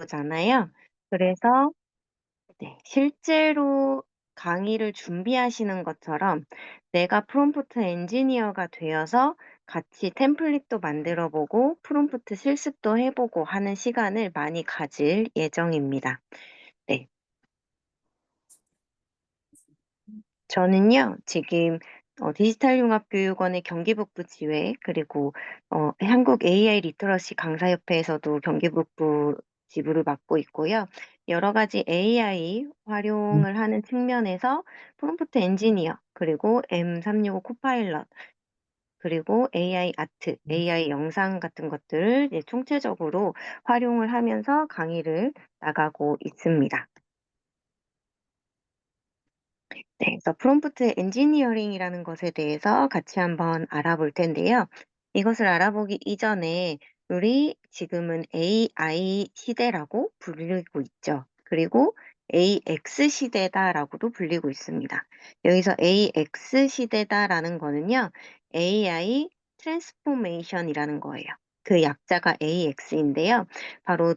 잖아요. 그래서 네, 실제로 강의를 준비하시는 것처럼 내가 프롬프트 엔지니어가 되어서 같이 템플릿도 만들어 보고 프롬프트 실습도 해 보고 하는 시간을 많이 가질 예정입니다. 네. 저는요, 지금 디지털융합교육원의 경기북부 지회, 그리고 한국 AI 리터러시 강사협회에서도 경기북부 지부를 맡고 있고요. 여러 가지 AI 활용을 하는 측면에서 프롬프트 엔지니어, 그리고 M365 코파일럿, 그리고 AI 아트, AI 영상 같은 것들을 이제 총체적으로 활용을 하면서 강의를 나가고 있습니다. 네, 그래서 프롬프트 엔지니어링이라는 것에 대해서 같이 한번 알아볼 텐데요. 이것을 알아보기 이전에 우리 지금은 AI 시대라고 불리고 있죠. 그리고 AX 시대다라고도 불리고 있습니다. 여기서 AX 시대다라는 거는요, AI 트랜스포메이션이라는 거예요. 그 약자가 AX인데요. 바로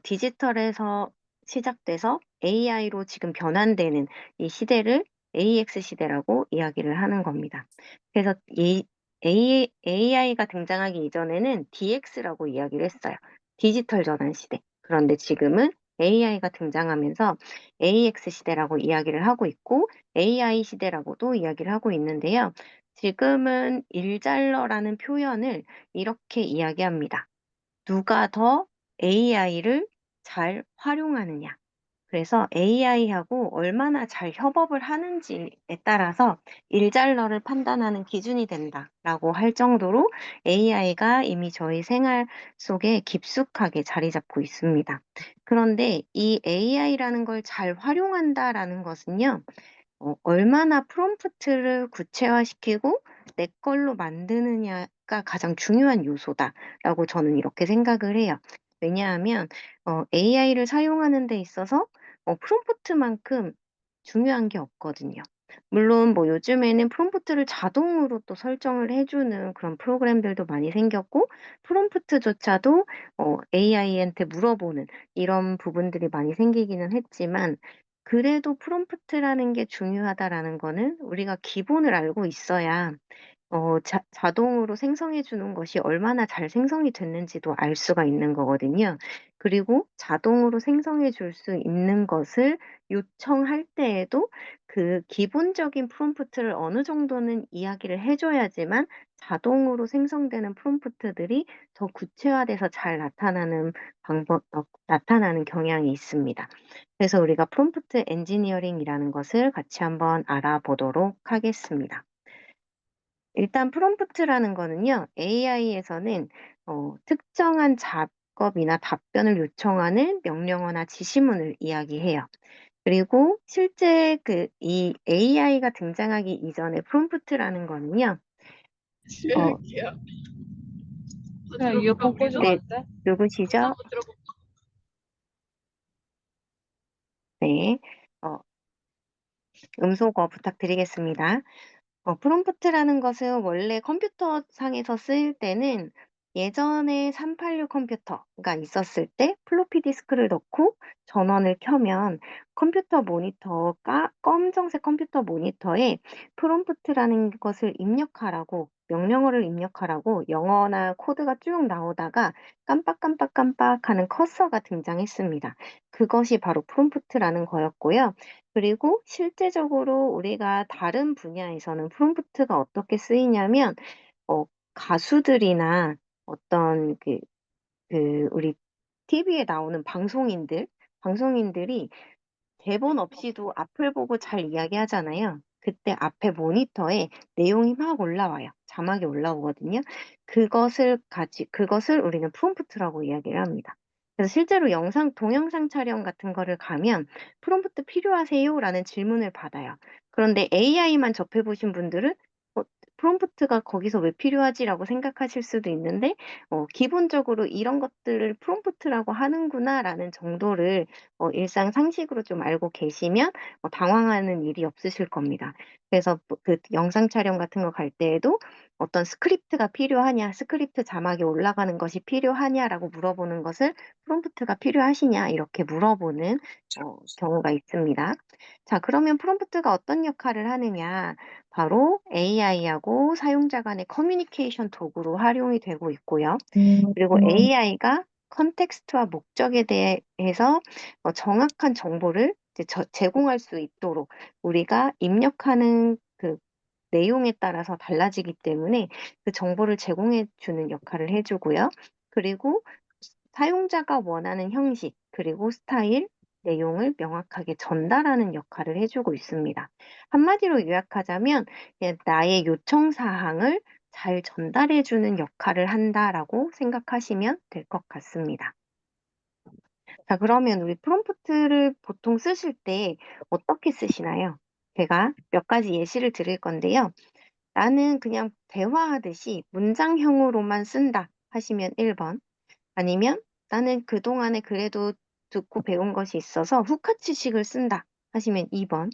디지털에서 시작돼서 AI로 지금 변환되는 이 시대를 AX 시대라고 이야기를 하는 겁니다. 그래서 이 AI가 등장하기 이전에는 DX라고 이야기를 했어요. 디지털 전환 시대. 그런데 지금은 AI가 등장하면서 AX 시대라고 이야기를 하고 있고 AI 시대라고도 이야기를 하고 있는데요. 지금은 일잘러라는 표현을 이렇게 이야기합니다. 누가 더 AI를 잘 활용하느냐. 그래서 AI하고 얼마나 잘 협업을 하는지에 따라서 일잘러를 판단하는 기준이 된다라고 할 정도로 AI가 이미 저희 생활 속에 깊숙하게 자리 잡고 있습니다. 그런데 이 AI라는 걸 잘 활용한다라는 것은요, 얼마나 프롬프트를 구체화시키고 내 걸로 만드느냐가 가장 중요한 요소다라고 저는 이렇게 생각을 해요. 왜냐하면 AI를 사용하는 데 있어서 프롬프트만큼 중요한 게 없거든요. 물론 뭐 요즘에는 프롬프트를 자동으로 또 설정을 해주는 그런 프로그램들도 많이 생겼고 프롬프트조차도 AI한테 물어보는 이런 부분들이 많이 생기기는 했지만 그래도 프롬프트라는 게 중요하다라는 거는 우리가 기본을 알고 있어야 자동으로 생성해 주는 것이 얼마나 잘 생성이 됐는지도 알 수가 있는 거거든요. 그리고 자동으로 생성해 줄 수 있는 것을 요청할 때에도 그 기본적인 프롬프트를 어느 정도는 이야기를 해 줘야지만 자동으로 생성되는 프롬프트들이 더 구체화돼서 잘 나타나는 경향이 있습니다. 그래서 우리가 프롬프트 엔지니어링이라는 것을 같이 한번 알아보도록 하겠습니다. 일단 프롬프트라는 거는요, AI에서는 특정한 작업이나 답변을 요청하는 명령어나 지시문을 이야기해요. 그리고 실제 이 AI가 등장하기 이전에 프롬프트라는 거는요, 어, 제일기야. 그냥 이어폰 꽂으면 네, 안 돼? 누구시죠? 네, 어, 음소거 부탁드리겠습니다. 프롬프트라는 것은 원래 컴퓨터 상에서 쓰일 때는 예전에 386 컴퓨터가 있었을 때 플로피 디스크를 넣고 전원을 켜면 컴퓨터 모니터가 검정색 컴퓨터 모니터에 프롬프트라는 것을 입력하라고 명령어를 입력하라고 영어나 코드가 쭉 나오다가 깜빡깜빡깜빡 하는 커서가 등장했습니다. 그것이 바로 프롬프트라는 거였고요. 그리고 실제적으로 우리가 다른 분야에서는 프롬프트가 어떻게 쓰이냐면, 어, 가수들이나 어떤 우리 TV에 나오는 방송인들이 대본 없이도 앞을 보고 잘 이야기하잖아요. 그때 앞에 모니터에 내용이 막 올라와요. 자막이 올라오거든요. 그것을 우리는 프롬프트라고 이야기를 합니다. 그래서 실제로 동영상 촬영 같은 거를 가면 프롬프트 필요하세요? 라는 질문을 받아요. 그런데 AI만 접해보신 분들은 프롬프트가 거기서 왜 필요하지라고 생각하실 수도 있는데, 기본적으로 이런 것들을 프롬프트라고 하는구나라는 정도를 일상 상식으로 좀 알고 계시면 당황하는 일이 없으실 겁니다. 그래서 그 영상 촬영 같은 거 갈 때에도 어떤 스크립트가 필요하냐, 스크립트 자막이 올라가는 것이 필요하냐라고 물어보는 것을 프롬프트가 필요하시냐, 이렇게 물어보는 경우가 있습니다. 자, 그러면 프롬프트가 어떤 역할을 하느냐? 바로 AI하고 사용자 간의 커뮤니케이션 도구로 활용이 되고 있고요. 그리고 AI가 컨텍스트와 목적에 대해서 정확한 정보를 이제 제공할 수 있도록 우리가 입력하는 그 내용에 따라서 달라지기 때문에 그 정보를 제공해 주는 역할을 해주고요. 그리고 사용자가 원하는 형식, 그리고 스타일, 내용을 명확하게 전달하는 역할을 해주고 있습니다. 한마디로 요약하자면 그냥 나의 요청 사항을 잘 전달해주는 역할을 한다라고 생각하시면 될 것 같습니다. 자, 그러면 우리 프롬프트를 보통 쓰실 때 어떻게 쓰시나요? 제가 몇 가지 예시를 드릴 건데요. 나는 그냥 대화하듯이 문장형으로만 쓴다 하시면 1번. 아니면 나는 그동안에 그래도 듣고 배운 것이 있어서 후카치식을 쓴다 하시면 2번.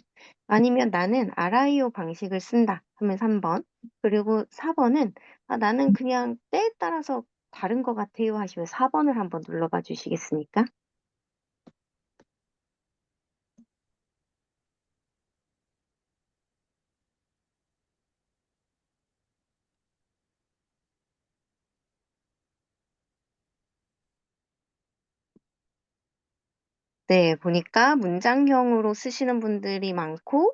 아니면 나는 아라이오 방식을 쓴다 하면 3번. 그리고 4번은 나는 그냥 때에 따라서 다른 것 같아요 하시면 4번을 한번 눌러봐 주시겠습니까? 네, 보니까 문장형으로 쓰시는 분들이 많고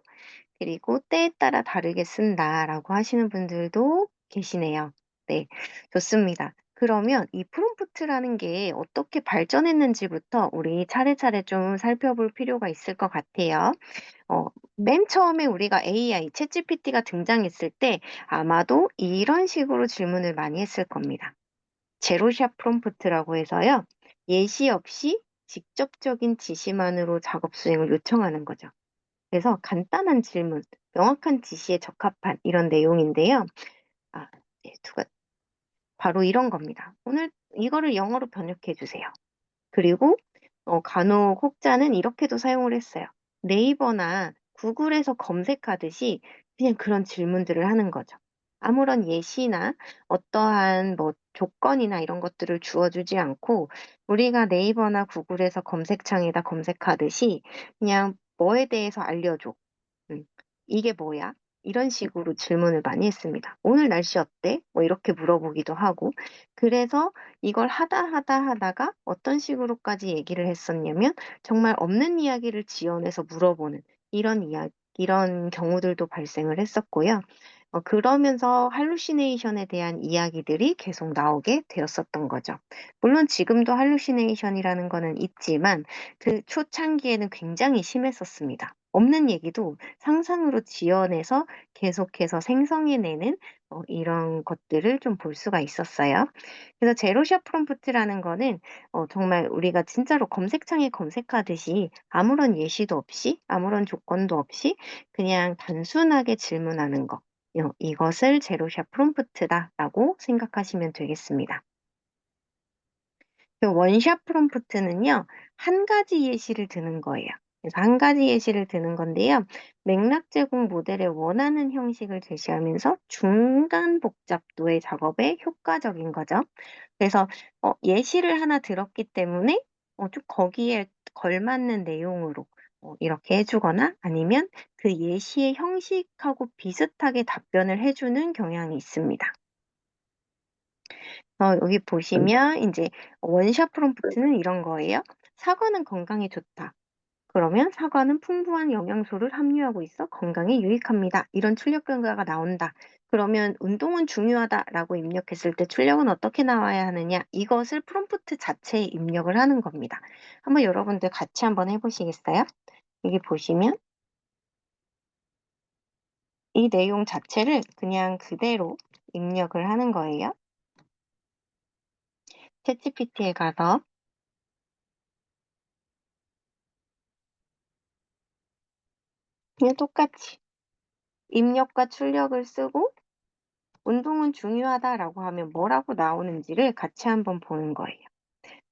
그리고 때에 따라 다르게 쓴다라고 하시는 분들도 계시네요. 네, 좋습니다. 그러면 이 프롬프트라는 게 어떻게 발전했는지부터 우리 차례차례 좀 살펴볼 필요가 있을 것 같아요. 맨 처음에 우리가 AI, 챗GPT가 등장했을 때 아마도 이런 식으로 질문을 많이 했을 겁니다. 제로샷 프롬프트라고 해서요. 예시 없이 직접적인 지시만으로 작업 수행을 요청하는 거죠. 그래서 간단한 질문, 명확한 지시에 적합한 이런 내용인데요. 네, 바로 이런 겁니다. 오늘 이거를 영어로 번역해 주세요. 그리고 간혹 혹자는 이렇게도 사용을 했어요. 네이버나 구글에서 검색하듯이 그냥 그런 질문들을 하는 거죠. 아무런 예시나 어떠한 뭐 조건이나 이런 것들을 주어주지 않고 우리가 네이버나 구글에서 검색창에다 검색하듯이 그냥 뭐에 대해서 알려줘. 음, 이게 뭐야? 이런 식으로 질문을 많이 했습니다. 오늘 날씨 어때? 뭐 이렇게 물어보기도 하고. 그래서 이걸 하다가 어떤 식으로까지 얘기를 했었냐면 정말 없는 이야기를 지어내서 물어보는 이런 경우들도 발생을 했었고요. 그러면서 할루시네이션에 대한 이야기들이 계속 나오게 되었었던 거죠. 물론 지금도 할루시네이션이라는 거는 있지만 그 초창기에는 굉장히 심했었습니다. 없는 얘기도 상상으로 지어내서 계속해서 생성해내는 이런 것들을 좀 볼 수가 있었어요. 그래서 제로샷 프롬프트라는 거는 정말 우리가 진짜로 검색창에 검색하듯이 아무런 예시도 없이 아무런 조건도 없이 그냥 단순하게 질문하는 거. 이것을 제로샷 프롬프트다라고 생각하시면 되겠습니다. 그 원샷 프롬프트는요, 한 가지 예시를 드는 거예요. 그래서 한 가지 예시를 드는 건데요. 맥락 제공 모델의 원하는 형식을 제시하면서 중간 복잡도의 작업에 효과적인 거죠. 그래서 예시를 하나 들었기 때문에 좀 거기에 걸맞는 내용으로 이렇게 해주거나 아니면 그 예시의 형식하고 비슷하게 답변을 해주는 경향이 있습니다. 여기 보시면 이제 원샷 프롬프트는 이런 거예요. 사과는 건강에 좋다. 그러면 사과는 풍부한 영양소를 함유하고 있어 건강에 유익합니다. 이런 출력 결과가 나온다. 그러면 운동은 중요하다라고 입력했을 때 출력은 어떻게 나와야 하느냐? 이것을 프롬프트 자체에 입력을 하는 겁니다. 한번 여러분들 같이 한번 해보시겠어요? 여기 보시면 이 내용 자체를 그냥 그대로 입력을 하는 거예요. 챗GPT에 가서 그냥 똑같이 입력과 출력을 쓰고 운동은 중요하다라고 하면 뭐라고 나오는지를 같이 한번 보는 거예요.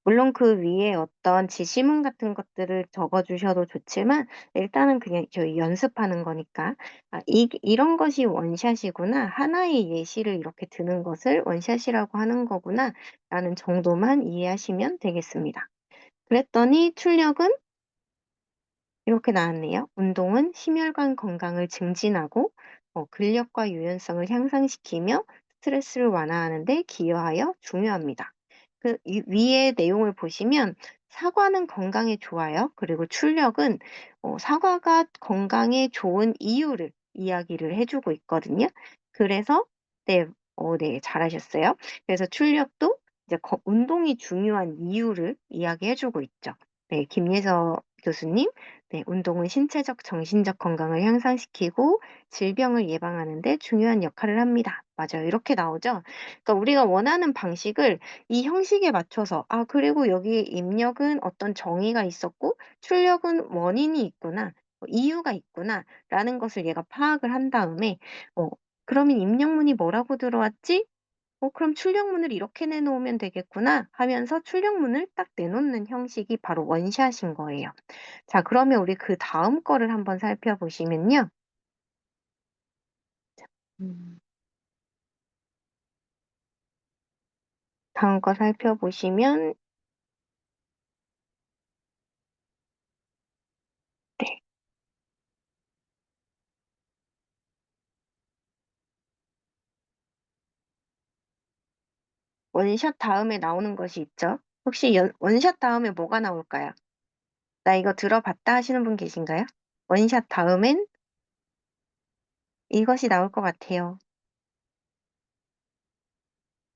물론 그 위에 어떤 지시문 같은 것들을 적어 주셔도 좋지만 일단은 그냥 저희 연습하는 거니까 '아 이런 것이 원샷이구나. 하나의 예시를 이렇게 드는 것을 원샷이라고 하는 거구나.'라는 정도만 이해하시면 되겠습니다. 그랬더니 출력은 이렇게 나왔네요. 운동은 심혈관 건강을 증진하고 근력과 유연성을 향상시키며 스트레스를 완화하는 데 기여하여 중요합니다. 그 위의 내용을 보시면 사과는 건강에 좋아요. 그리고 출력은 사과가 건강에 좋은 이유를 이야기를 해주고 있거든요. 그래서 네, 네, 잘하셨어요. 그래서 출력도 이제 운동이 중요한 이유를 이야기해주고 있죠. 네, 김예서 교수님. 네, 운동은 신체적, 정신적 건강을 향상시키고 질병을 예방하는 데 중요한 역할을 합니다. 맞아요. 이렇게 나오죠. 그러니까 우리가 원하는 방식을 이 형식에 맞춰서 그리고 여기 입력은 어떤 정의가 있었고 출력은 원인이 있구나. 이유가 있구나라는 것을 얘가 파악을 한 다음에 그러면 입력문이 뭐라고 들어왔지? 그럼 출력문을 이렇게 내놓으면 되겠구나 하면서 출력문을 딱 내놓는 형식이 바로 원샷인 거예요. 자, 그러면 우리 그다음 거를 한번 살펴보시면요. 음. 다음 거 살펴보시면 네. 원샷 다음에 나오는 것이 있죠. 혹시 원샷 다음에 뭐가 나올까요? 나 이거 들어봤다 하시는 분 계신가요? 원샷 다음엔 이것이 나올 것 같아요.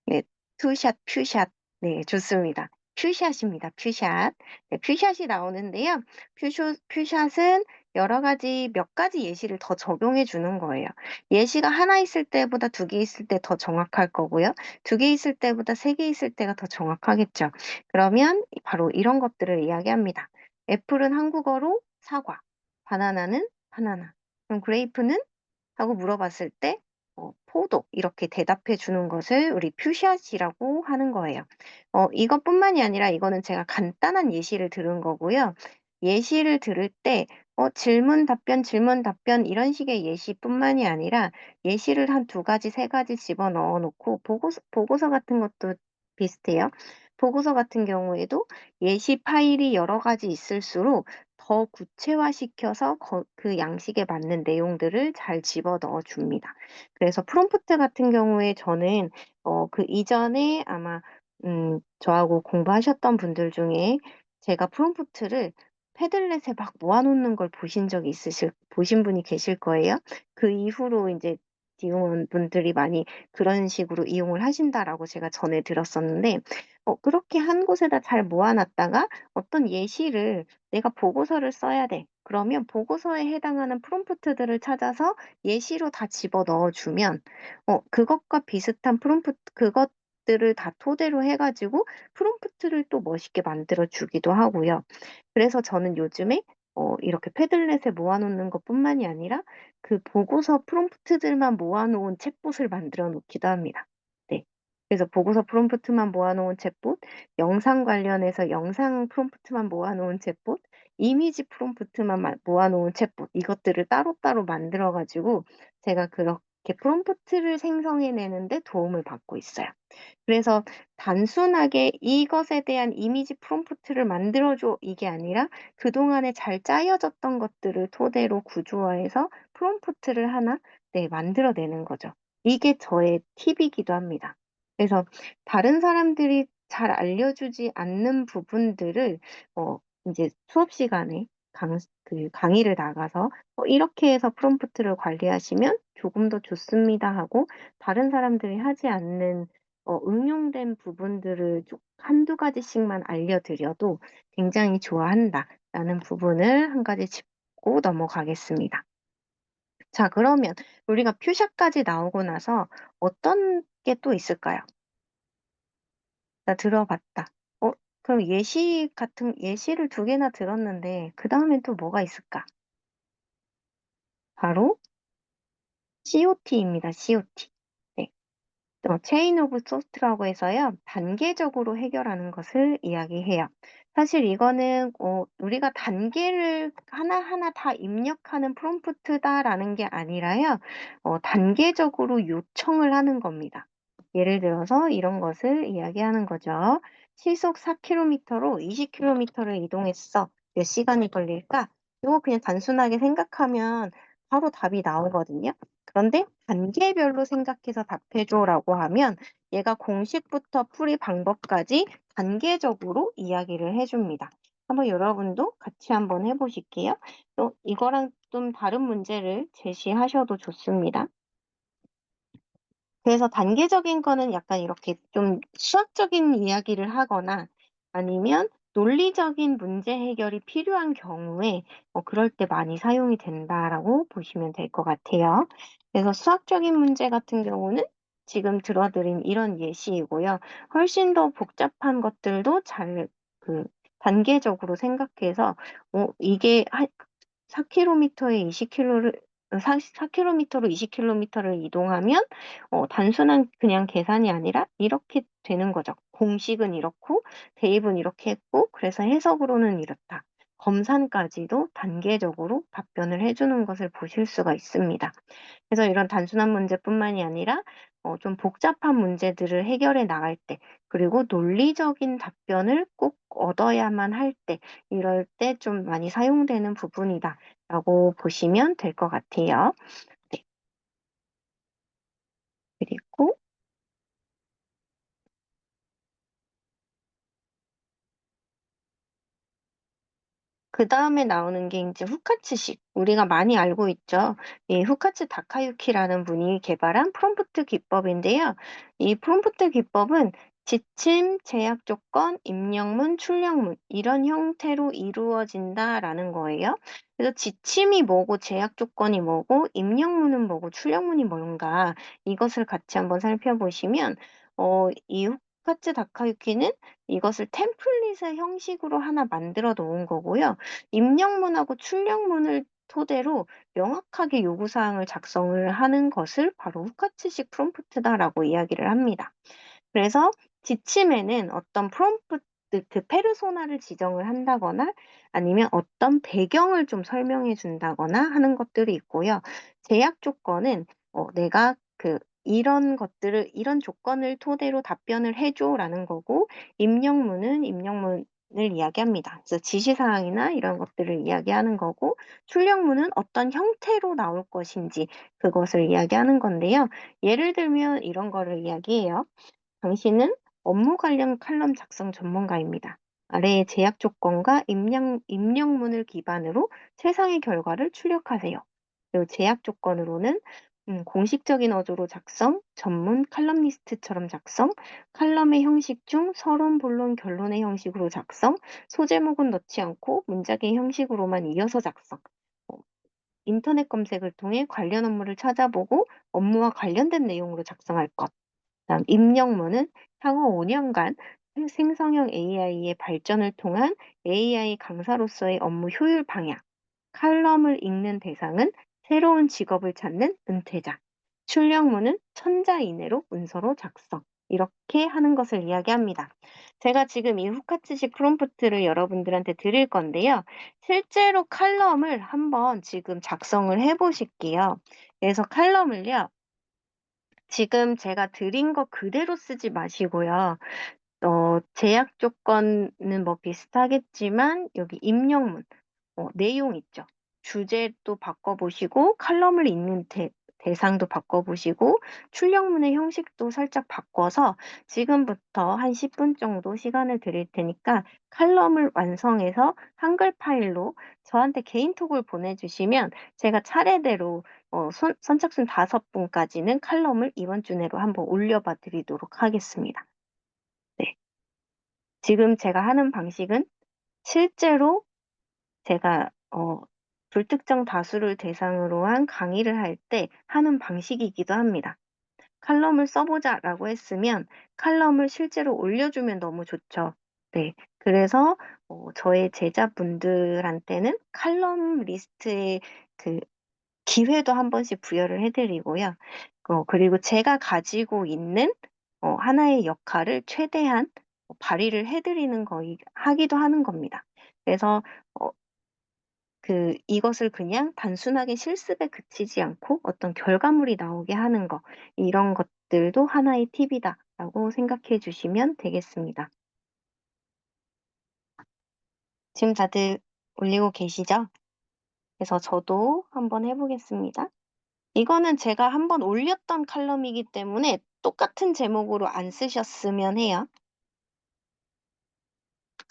네, 투샷, 퓨샷. 네, 좋습니다. 퓨샷입니다. 퓨샷. 네, 퓨샷이 나오는데요. 퓨샷은 여러 가지, 몇 가지 예시를 더 적용해 주는 거예요. 예시가 하나 있을 때보다 두 개 있을 때 더 정확할 거고요. 두 개 있을 때보다 세 개 있을 때가 더 정확하겠죠. 그러면 바로 이런 것들을 이야기합니다. 애플은 한국어로 사과, 바나나는 바나나. 그럼 그레이프는? 하고 물어봤을 때 포도 이렇게 대답해 주는 것을 우리 퓨샷이라고 하는 거예요. 이것뿐만이 아니라 이거는 제가 간단한 예시를 들은 거고요. 예시를 들을 때 질문 답변 이런 식의 예시뿐만이 아니라 예시를 한 두 가지, 세 가지 집어넣어 놓고 보고서 같은 것도 비슷해요. 보고서 같은 경우에도 예시 파일이 여러 가지 있을수록 더 구체화시켜서 그 양식에 맞는 내용들을 잘 집어넣어 줍니다. 그래서 프롬프트 같은 경우에 저는 그 이전에 아마 저하고 공부하셨던 분들 중에 제가 프롬프트를 패들렛에 막 모아 놓는 걸 보신 분이 계실 거예요. 그 이후로 인제 직원분들이 많이 그런 식으로 이용을 하신다라고 제가 전에 들었었는데 그렇게 한 곳에다 잘 모아 놨다가 어떤 예시를 '내가 보고서를 써야 돼.' 그러면 보고서에 해당하는 프롬프트들을 찾아서 예시로 다 집어넣어 주면 그것과 비슷한 그것들을 다 토대로 해 가지고 프롬프트를 또 멋있게 만들어 주기도 하고요. 그래서 저는 요즘에 이렇게 패들렛에 모아 놓는 것뿐만이 아니라 그 보고서 프롬프트들만 모아 놓은 챗봇을 만들어 놓기도 합니다. 네. 그래서 보고서 프롬프트만 모아 놓은 챗봇, 영상 관련해서 영상 프롬프트만 모아 놓은 챗봇, 이미지 프롬프트만 모아 놓은 챗봇 이것들을 따로따로 만들어 가지고 제가 그렇게 프롬프트를 생성해 내는 데 도움을 받고 있어요. 그래서 단순하게 "이것에 대한 이미지 프롬프트를 만들어 줘." 이게 아니라 그동안에 잘 짜여졌던 것들을 토대로 구조화해서 프롬프트를 하나 네 만들어 내는 거죠. 이게 저의 팁이기도 합니다. 그래서 다른 사람들이 잘 알려주지 않는 부분들을 인제 수업 시간에 강의를 나가서 "이렇게 해서 프롬프트를 관리하시면 조금 더 좋습니다." 하고 다른 사람들이 하지 않는 응용된 부분들을 쭉 한두 가지씩만 알려드려도 굉장히 좋아한다라는 부분을 한 가지 짚고 넘어가겠습니다. 자, 그러면 우리가 퓨샷까지 나오고 나서 어떤 게 또 있을까요? "나 들어봤다." 어 그럼 예시를 두 개나 들었는데 그다음엔 또 뭐가 있을까? 바로 COT입니다, COT. 네. 체인 오브 소스라고 해서요, 단계적으로 해결하는 것을 이야기해요. 사실 이거는 우리가 단계를 하나하나 다 입력하는 프롬프트다라는 게 아니라요, 단계적으로 요청을 하는 겁니다. 예를 들어서 이런 것을 이야기하는 거죠. 시속 4km로 20km를 이동했어. 몇 시간이 걸릴까? 이거 그냥 단순하게 생각하면 바로 답이 나오거든요. 그런데 단계별로 생각해서 답해줘라고 하면 얘가 공식부터 풀이 방법까지 단계적으로 이야기를 해줍니다. 한번 여러분도 같이 한번 해보실게요. 또 이거랑 좀 다른 문제를 제시하셔도 좋습니다. 그래서 단계적인 거는 약간 이렇게 좀 수학적인 이야기를 하거나 아니면 논리적인 문제 해결이 필요한 경우에 그럴 때 많이 사용이 된다라고 보시면 될 것 같아요. 그래서 수학적인 문제 같은 경우는 지금 들어드린 이런 예시이고요. 훨씬 더 복잡한 것들도 그 단계적으로 생각해서 이게 4km에 20km를 4km로 20km를 이동하면 단순한 그냥 계산이 아니라 이렇게 되는 거죠. 공식은 이렇고 대입은 이렇게 했고 그래서 해석으로는 이렇다. 검산까지도 단계적으로 답변을 해주는 것을 보실 수가 있습니다. 그래서 이런 단순한 문제뿐만이 아니라 좀 복잡한 문제들을 해결해 나갈 때, 그리고 논리적인 답변을 꼭 얻어야만 할 때, 이럴 때 좀 많이 사용되는 부분이다라고 보시면 될 것 같아요. 네. 그리고 그 다음에 나오는 게 이제 후카츠식. 우리가 많이 알고 있죠. 이 후카츠 다카유키라는 분이 개발한 프롬프트 기법인데요. 이 프롬프트 기법은 지침, 제약 조건, 입력문, 출력문 이런 형태로 이루어진다라는 거예요. 그래서 지침이 뭐고 제약 조건이 뭐고 입력문은 뭐고 출력문이 뭔가 이것을 같이 한번 살펴보시면 이 후카츠 다카유키는 이것을 템플릿의 형식으로 하나 만들어 놓은 거고요. 입력문하고 출력문을 토대로 명확하게 요구사항을 작성을 하는 것을 바로 후카츠식 프롬프트다라고 이야기를 합니다. 그래서 지침에는 어떤 프롬프트, 그 페르소나를 지정을 한다거나 아니면 어떤 배경을 좀 설명해 준다거나 하는 것들이 있고요. 제약 조건은 내가 이런 조건을 토대로 답변을 해줘라는 거고, 입력문은 입력문을 이야기합니다. 그래서 지시사항이나 이런 것들을 이야기하는 거고, 출력문은 어떤 형태로 나올 것인지 그것을 이야기하는 건데요. 예를 들면 이런 거를 이야기해요. 당신은 업무 관련 칼럼 작성 전문가입니다. 아래의 제약 조건과 입력문을 기반으로 최상의 결과를 출력하세요. 그리고 제약 조건으로는 공식적인 어조로 작성, 전문 칼럼니스트처럼 작성, 칼럼의 형식 중 서론, 본론, 결론의 형식으로 작성, 소제목은 넣지 않고 문장의 형식으로만 이어서 작성. 어, 인터넷 검색을 통해 관련 업무를 찾아보고 업무와 관련된 내용으로 작성할 것. 다음 입력문은 향후 5년간 생성형 AI의 발전을 통한 AI 강사로서의 업무 효율 방향. 칼럼을 읽는 대상은 새로운 직업을 찾는 은퇴자. 출력문은 천자 이내로 문서로 작성. 이렇게 하는 것을 이야기합니다. 제가 지금 이 후카츠식 프롬프트를 여러분들한테 드릴 건데요. 실제로 칼럼을 한번 지금 작성을 해 보실게요. 그래서 칼럼을요. 지금 제가 드린 거 그대로 쓰지 마시고요. 제약 조건은 뭐 비슷하겠지만 여기 입력문, 내용 있죠. 주제도 바꿔보시고 칼럼을 읽는 대상도 바꿔보시고 출력문의 형식도 살짝 바꿔서 지금부터 한 10분 정도 시간을 드릴 테니까 칼럼을 완성해서 한글 파일로 저한테 개인톡을 보내주시면 제가 차례대로 선착순 5분까지는 칼럼을 이번 주 내로 한번 올려봐 드리도록 하겠습니다. 네. 지금 제가 하는 방식은 실제로 제가 불특정 다수를 대상으로 한 강의를 할 때 하는 방식이기도 합니다. 칼럼을 써보자라고 했으면 칼럼을 실제로 올려주면 너무 좋죠. 네. 그래서 저의 제자분들한테는 칼럼 리스트에 그 기회도 한 번씩 부여를 해드리고요. 그리고 제가 가지고 있는 하나의 역할을 최대한 발휘를 해드리는 하기도 하는 겁니다. 그래서 어, 이것을 그냥 단순하게 실습에 그치지 않고 어떤 결과물이 나오게 하는 거, 이런 것들도 하나의 팁이다라고 생각해 주시면 되겠습니다. 지금 다들 올리고 계시죠? 그래서 저도 한번 해보겠습니다. 이거는 제가 한번 올렸던 칼럼이기 때문에 똑같은 제목으로 안 쓰셨으면 해요.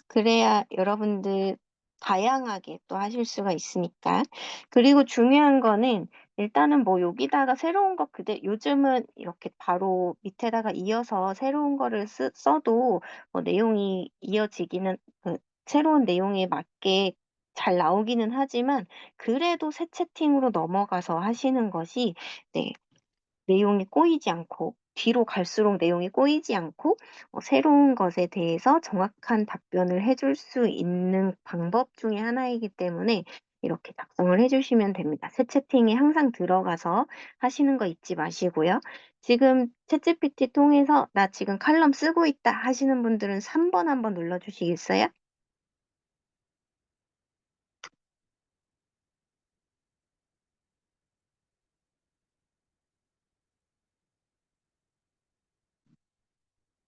그래야 여러분들 다양하게 또 하실 수가 있으니까. 그리고 중요한 거는 일단은 뭐 여기다가 새로운 거 요즘은 이렇게 바로 밑에다가 이어서 새로운 거를 써도 뭐 내용이 이어지기는, 새로운 내용에 맞게 잘 나오기는 하지만 그래도 새 채팅으로 넘어가서 하시는 것이, 네, 내용이 꼬이지 않고 뒤로 갈수록 내용이 꼬이지 않고 새로운 것에 대해서 정확한 답변을 해줄 수 있는 방법 중에 하나이기 때문에 이렇게 작성을 해주시면 됩니다. 새 채팅에 항상 들어가서 하시는 거 잊지 마시고요. 지금 챗GPT 통해서 나 지금 칼럼 쓰고 있다 하시는 분들은 3번 한번 눌러주시겠어요?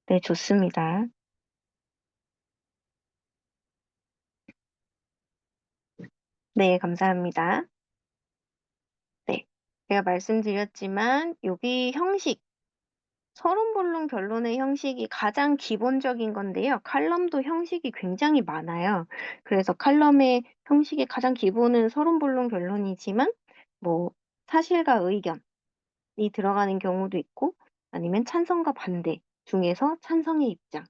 네, 좋습니다. 네, 감사합니다. 네, 제가 말씀드렸지만 여기 형식, 서론본론 결론의 형식이 가장 기본적인 건데요. 칼럼도 형식이 굉장히 많아요. 그래서 칼럼의 형식의 가장 기본은 서론본론 결론이지만 뭐 사실과 의견이 들어가는 경우도 있고 아니면 찬성과 반대 중에서 찬성의 입장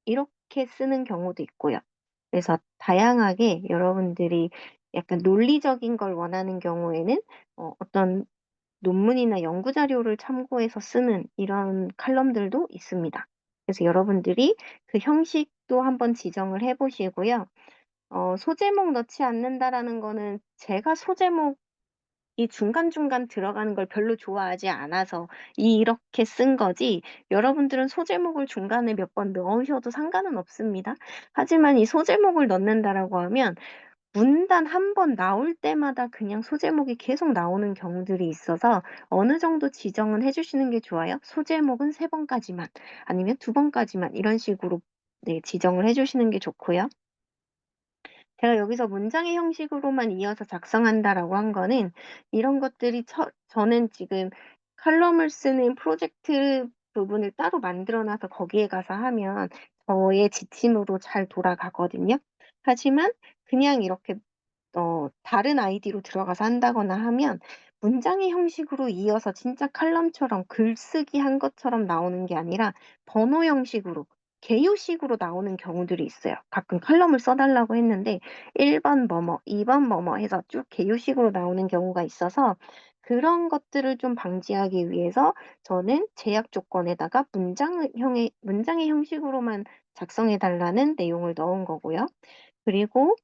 이렇게 쓰는 경우도 있고요. 그래서 다양하게 여러분들이 약간 논리적인 걸 원하는 경우에는 어떤 논문이나 연구 자료를 참고해서 쓰는 이런 칼럼들도 있습니다. 그래서 여러분들이 그 형식도 한번 지정을 해보시고요. 소제목 넣지 않는다라는 거는 제가 소제목이 중간중간 들어가는 걸 별로 좋아하지 않아서 이렇게 쓴 거지, 여러분들은 소제목을 중간에 몇 번 넣으셔도 상관은 없습니다. 하지만 이 소제목을 넣는다라고 하면 문단 한 번 나올 때마다 그냥 소제목이 계속 나오는 경우들이 있어서 어느 정도 지정은 해주시는 게 좋아요. 소제목은 3번까지만 아니면 2번까지만 이런 식으로, 네, 지정을 해주시는 게 좋고요. 제가 여기서 문장의 형식으로만 이어서 작성한다라고 한 거는 이런 것들이 저는 지금 칼럼을 쓰는 프로젝트 부분을 따로 만들어놔서 거기에 가서 하면 저의 지침으로 잘 돌아가거든요. 하지만 그냥 이렇게 다른 아이디로 들어가서 한다거나 하면 문장의 형식으로 이어서 진짜 칼럼처럼 글쓰기 한 것처럼 나오는 게 아니라 번호 형식으로, 개요식으로 나오는 경우들이 있어요. 가끔 칼럼을 써달라고 했는데 1번 뭐뭐, 2번 뭐뭐 해서 쭉 개요식으로 나오는 경우가 있어서 그런 것들을 좀 방지하기 위해서 저는 제약 조건에다가 문장의 형식으로만 작성해달라는 내용을 넣은 거고요. 그리고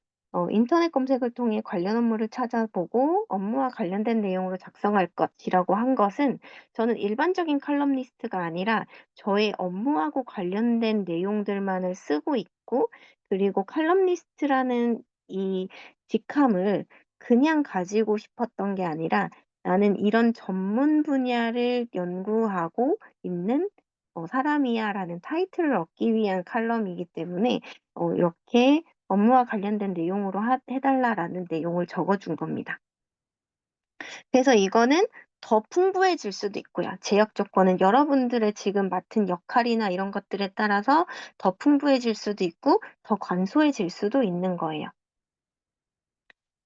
인터넷 검색을 통해 관련 업무를 찾아보고 업무와 관련된 내용으로 작성할 것이라고 한 것은 저는 일반적인 칼럼니스트가 아니라 저의 업무하고 관련된 내용들만을 쓰고 있고, 그리고 칼럼니스트라는 이 직함을 그냥 가지고 싶었던 게 아니라 나는 이런 전문 분야를 연구하고 있는 사람이야라는 타이틀을 얻기 위한 칼럼이기 때문에 이렇게 업무와 관련된 내용으로 해달라라는 내용을 적어준 겁니다. 그래서 이거는 더 풍부해질 수도 있고요. 제약 조건은 여러분들의 지금 맡은 역할이나 이런 것들에 따라서 더 풍부해질 수도 있고 더 간소해질 수도 있는 거예요.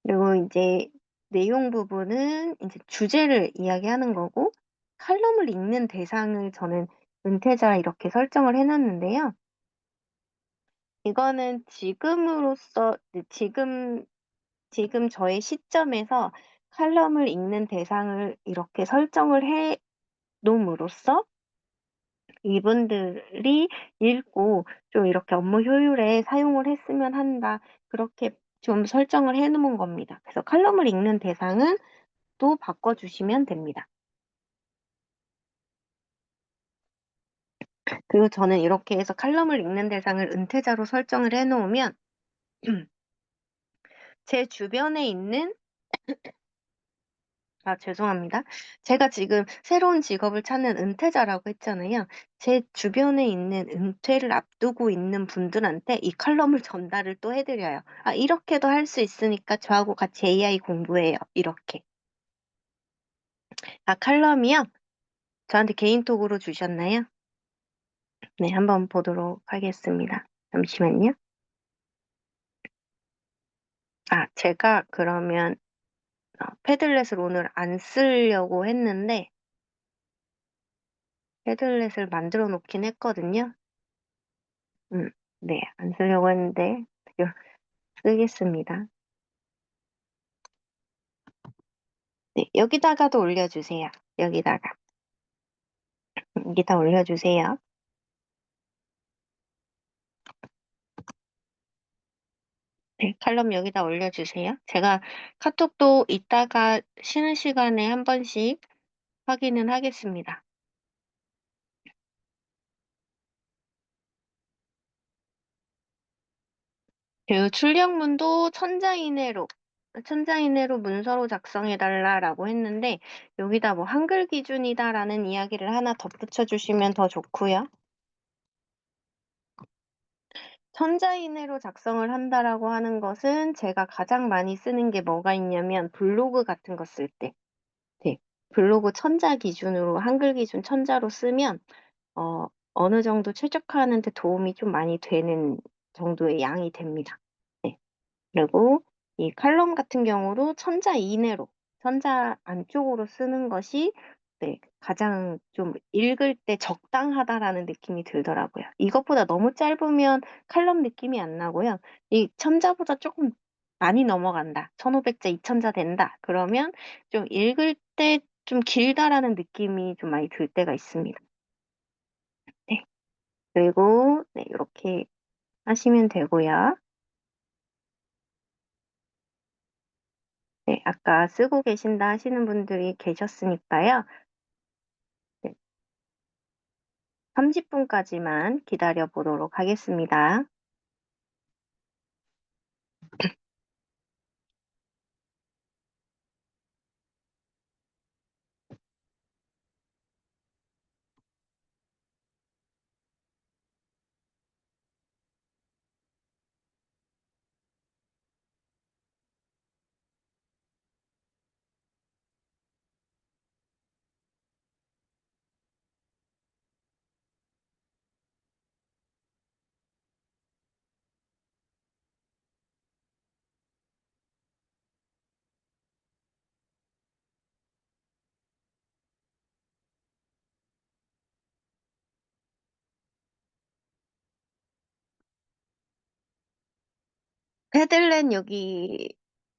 그리고 이제 내용 부분은 이제 주제를 이야기하는 거고, 칼럼을 읽는 대상을 저는 은퇴자 이렇게 설정을 해놨는데요. 이거는 지금 저의 시점에서 칼럼을 읽는 대상을 이렇게 설정을 해 놓음으로써 이분들이 읽고 좀 이렇게 업무 효율에 사용을 했으면 한다. 그렇게 좀 설정을 해 놓은 겁니다. 그래서 칼럼을 읽는 대상은 또 바꿔주시면 됩니다. 그리고 저는 이렇게 해서 칼럼을 읽는 대상을 은퇴자로 설정을 해놓으면 제 주변에 있는 죄송합니다. 제가 지금 새로운 직업을 찾는 은퇴자라고 했잖아요. 제 주변에 있는 은퇴를 앞두고 있는 분들한테 이 칼럼을 전달을 또 해드려요. 이렇게도 할 수 있으니까 저하고 같이 AI 공부해요. 이렇게. 칼럼이요? 저한테 개인톡으로 주셨나요? 네, 한번 보도록 하겠습니다. 잠시만요. 제가 그러면 패들렛을 오늘 안 쓰려고 했는데 패들렛을 만들어 놓긴 했거든요. 네, 안 쓰려고 했는데 쓰겠습니다. 네, 여기다가도 올려주세요. 여기다 올려주세요. 네, 칼럼 여기다 올려주세요. 제가 카톡도 이따가 쉬는 시간에 한 번씩 확인은 하겠습니다. 그 출력문도 천자 이내로 문서로 작성해달라라고 했는데, 여기다 뭐 한글 기준이다라는 이야기를 하나 덧붙여 주시면 더 좋고요. 천자 이내로 작성을 한다라고 하는 것은 제가 가장 많이 쓰는 게 뭐가 있냐면 블로그 같은 거 쓸 때. 네. 블로그 천자 기준으로 한글 기준 천자로 쓰면 어느 정도 최적화하는 데 도움이 좀 많이 되는 정도의 양이 됩니다. 네. 그리고 이 칼럼 같은 경우도 천자 이내로, 천자 안쪽으로 쓰는 것이 네, 가장 좀 읽을 때 적당하다라는 느낌이 들더라고요. 이것보다 너무 짧으면 칼럼 느낌이 안 나고요. 이 천자보다 조금 많이 넘어간다. 1500자, 2000자 된다. 그러면 좀 읽을 때 좀 길다라는 느낌이 좀 많이 들 때가 있습니다. 네. 그리고 네, 이렇게 하시면 되고요. 네, 아까 쓰고 계신다 하시는 분들이 계셨으니까요. 네, 30분까지만 기다려 보도록 하겠습니다. 패들렛 여기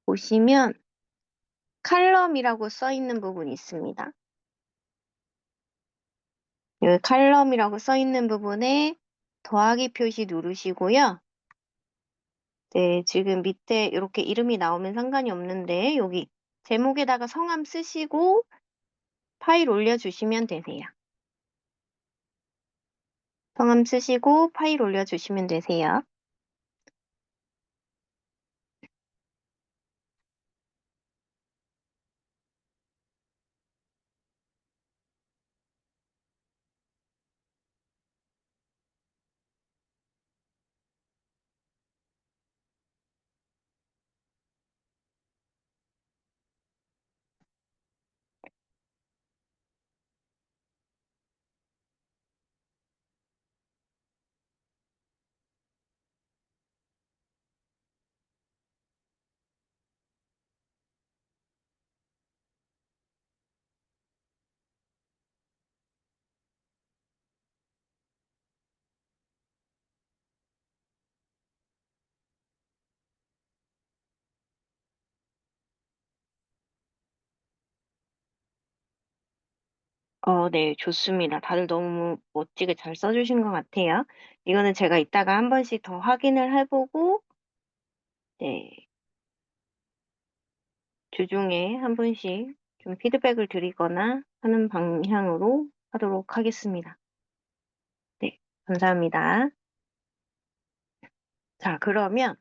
보시면 칼럼이라고 써 있는 부분이 있습니다. 여기 칼럼이라고 써 있는 부분에 더하기 표시 누르시고요. 네, 지금 밑에 이렇게 이름이 나오면 상관이 없는데 여기 제목에다가 성함 쓰시고 파일 올려주시면 되세요. 성함 쓰시고 파일 올려주시면 되세요. 네, 좋습니다. 다들 너무 멋지게 잘 써주신 것 같아요. 이거는 제가 이따가 한 번씩 더 확인을 해보고, 네, 주중에 한 번씩 좀 피드백을 드리거나 하는 방향으로 하도록 하겠습니다. 네. 감사합니다. 자, 그러면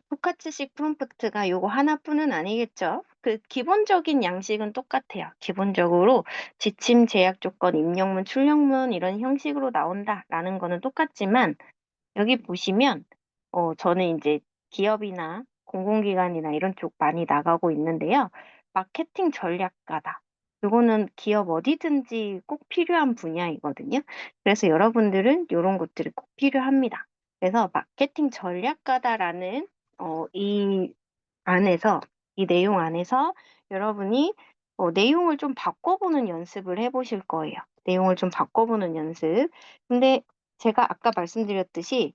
포카치식 프롬프트가 요거 하나뿐은 아니겠죠? 그 기본적인 양식은 똑같아요. 기본적으로 지침, 제약 조건, 입력문, 출력문 이런 형식으로 나온다라는 거는 똑같지만 여기 보시면 저는 이제 기업이나 공공기관이나 이런 쪽 많이 나가고 있는데요. 마케팅 전략가다. 이거는 기업 어디든지 꼭 필요한 분야이거든요. 그래서 여러분들은 이런 것들이 꼭 필요합니다. 그래서 마케팅 전략가다라는 이 안에서 이 내용 안에서 여러분이 내용을 좀 바꿔보는 연습을 해보실 거예요. 내용을 좀 바꿔보는 연습. 근데 제가 아까 말씀드렸듯이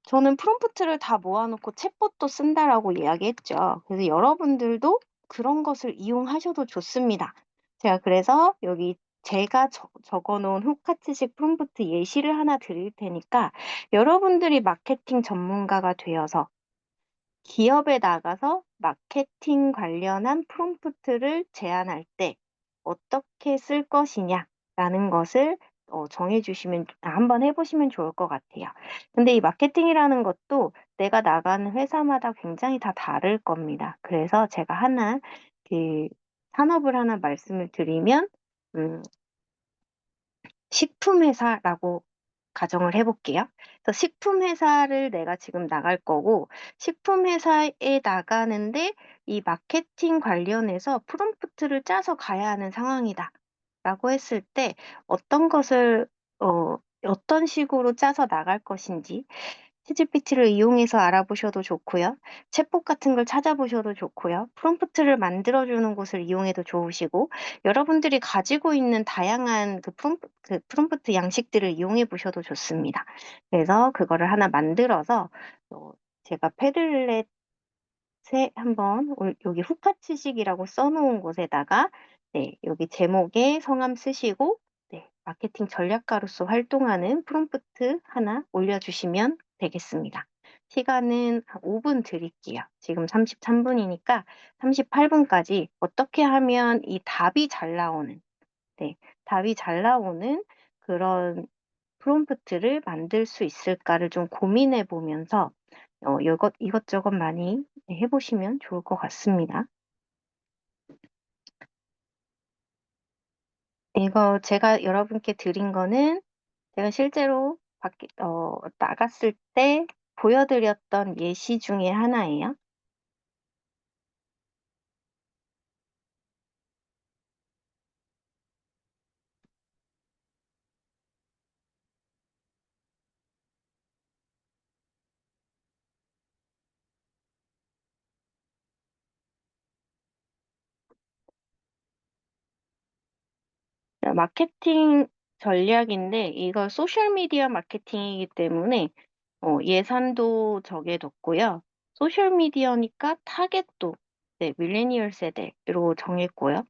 저는 프롬프트를 다 모아놓고 챗봇도 쓴다라고 이야기했죠. 그래서 여러분들도 그런 것을 이용하셔도 좋습니다. 제가 그래서 여기 제가 적어놓은 후카츠식 프롬프트 예시를 하나 드릴 테니까 여러분들이 마케팅 전문가가 되어서 기업에 나가서 마케팅 관련한 프롬프트를 제안할 때 어떻게 쓸 것이냐라는 것을 정해주시면, 한번 해보시면 좋을 것 같아요. 근데 이 마케팅이라는 것도 내가 나가는 회사마다 굉장히 다 다를 겁니다. 그래서 제가 하나, 그, 산업을 하나 말씀을 드리면, 음, 식품회사라고 가정을 해볼게요. 그래서 식품회사를 내가 지금 나갈 거고, 식품회사에 나가는데 이 마케팅 관련해서 프롬프트를 짜서 가야 하는 상황이다. 라고 했을 때 어떤 것을, 어떤 식으로 짜서 나갈 것인지, ChatGPT를 이용해서 알아보셔도 좋고요. 챗봇 같은 걸 찾아보셔도 좋고요. 프롬프트를 만들어주는 곳을 이용해도 좋으시고, 여러분들이 가지고 있는 다양한 그 프롬프트 양식들을 이용해 보셔도 좋습니다. 그래서 그거를 하나 만들어서, 제가 패들렛에 한번 여기 후카치식이라고 써놓은 곳에다가, 네, 여기 제목에 성함 쓰시고, 네, 마케팅 전략가로서 활동하는 프롬프트 하나 올려주시면 되겠습니다. 시간은 한 5분 드릴게요. 지금 33분이니까 38분까지 어떻게 하면 이 답이 잘 나오는, 네, 답이 잘 나오는 그런 프롬프트를 만들 수 있을까를 좀 고민해 보면서 이것저것 많이 해보시면 좋을 것 같습니다. 이거 제가 여러분께 드린 거는 제가 실제로 나갔을 때 보여드렸던 예시 중에 하나예요. 마케팅 전략인데 이거 소셜미디어 마케팅이기 때문에 예산도 정해뒀고요. 소셜미디어니까 타겟도 네, 밀레니얼 세대로 정했고요.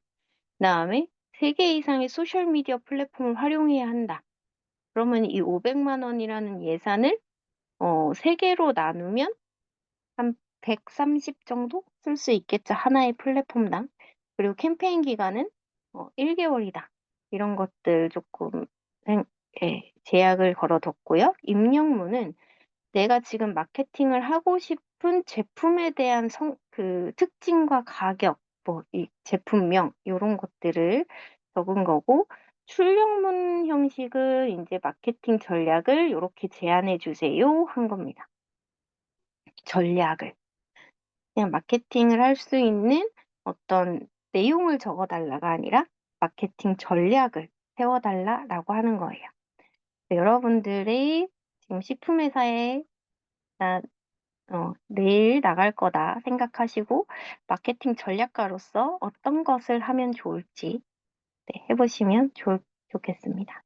그다음에 3개 이상의 소셜미디어 플랫폼을 활용해야 한다. 그러면 이 500만 원이라는 예산을 3개로 나누면 한 130 정도 쓸 수 있겠죠. 하나의 플랫폼당. 그리고 캠페인 기간은 1개월이다. 이런 것들 조금 제약을 걸어뒀고요. 입력문은 내가 지금 마케팅을 하고 싶은 제품에 대한 그 특징과 가격, 뭐, 이 제품명, 이런 것들을 적은 거고, 출력문 형식은 이제 마케팅 전략을 이렇게 제안해 주세요 한 겁니다. 전략을. 그냥 마케팅을 할 수 있는 어떤 내용을 적어달라가 아니라 마케팅 전략을 세워달라라고 하는 거예요. 여러분들이 지금 식품회사에 내일 나갈 거다 생각하시고 마케팅 전략가로서 어떤 것을 하면 좋을지 네, 해보시면 좋겠습니다.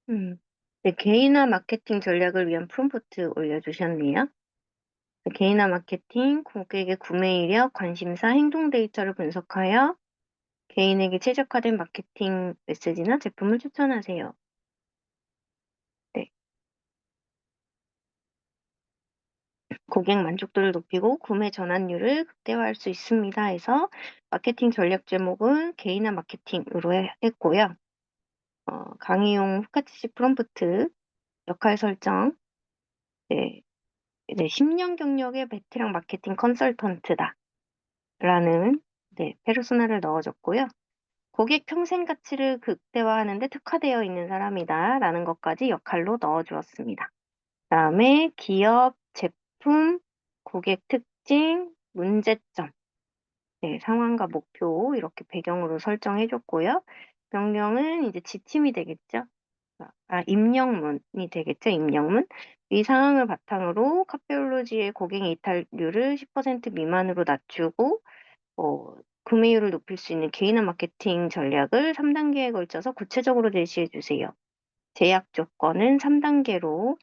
네, 개인화 마케팅 전략을 위한 프롬프트 올려주셨네요. 개인화 마케팅, 고객의 구매 이력, 관심사, 행동 데이터를 분석하여 개인에게 최적화된 마케팅 메시지나 제품을 추천하세요. 네. 고객 만족도를 높이고 구매 전환율을 극대화할 수 있습니다. 해서 마케팅 전략 제목은 개인화 마케팅으로 했고요. 강의용 후카치식 프롬프트, 역할 설정, 네, 이제 10년 경력의 베테랑 마케팅 컨설턴트다. 라는, 네, 페르소나를 넣어줬고요. 고객 평생 가치를 극대화하는데 특화되어 있는 사람이다. 라는 것까지 역할로 넣어주었습니다. 그다음에 기업, 제품, 고객 특징, 문제점, 네, 상황과 목표 이렇게 배경으로 설정해줬고요. 명령은 이제 지침이 되겠죠. 입력문이 되겠죠. 입력문. 이 상황을 바탕으로 카페올로지의 고객 이탈률을 10% 미만으로 낮추고 구매율을 높일 수 있는 개인화 마케팅 전략을 3단계에 걸쳐서 구체적으로 제시해 주세요. 제약 조건은 3단계로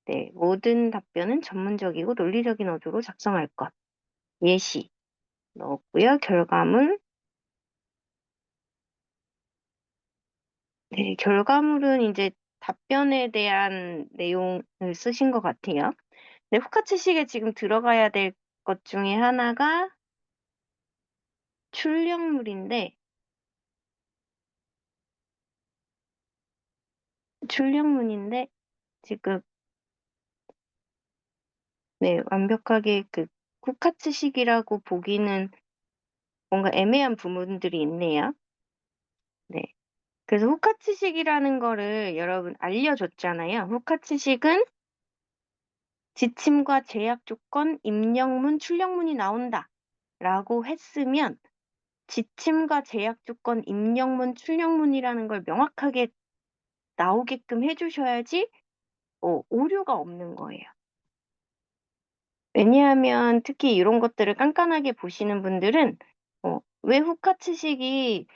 네, 모든 답변은 전문적이고 논리적인 어조로 작성할 것. 예시 넣었고요. 결과물. 네, 결과물은 이제 답변에 대한 내용을 쓰신 것 같아요. 네, 후카츠식에 지금 들어가야 될 것 중에 하나가 출력물인데, 출력문인데, 지금, 네, 완벽하게 그 후카츠식이라고 보기는 뭔가 애매한 부분들이 있네요. 네. 그래서 후카츠식이라는 거를 여러분 알려줬잖아요. 후카츠식은 지침과 제약 조건, 입력문, 출력문이 나온다. 라고 했으면 지침과 제약 조건, 입력문, 출력문이라는 걸 명확하게 나오게끔 해주셔야지 오류가 없는 거예요. 왜냐하면 특히 이런 것들을 깐깐하게 보시는 분들은 왜 후카츠식이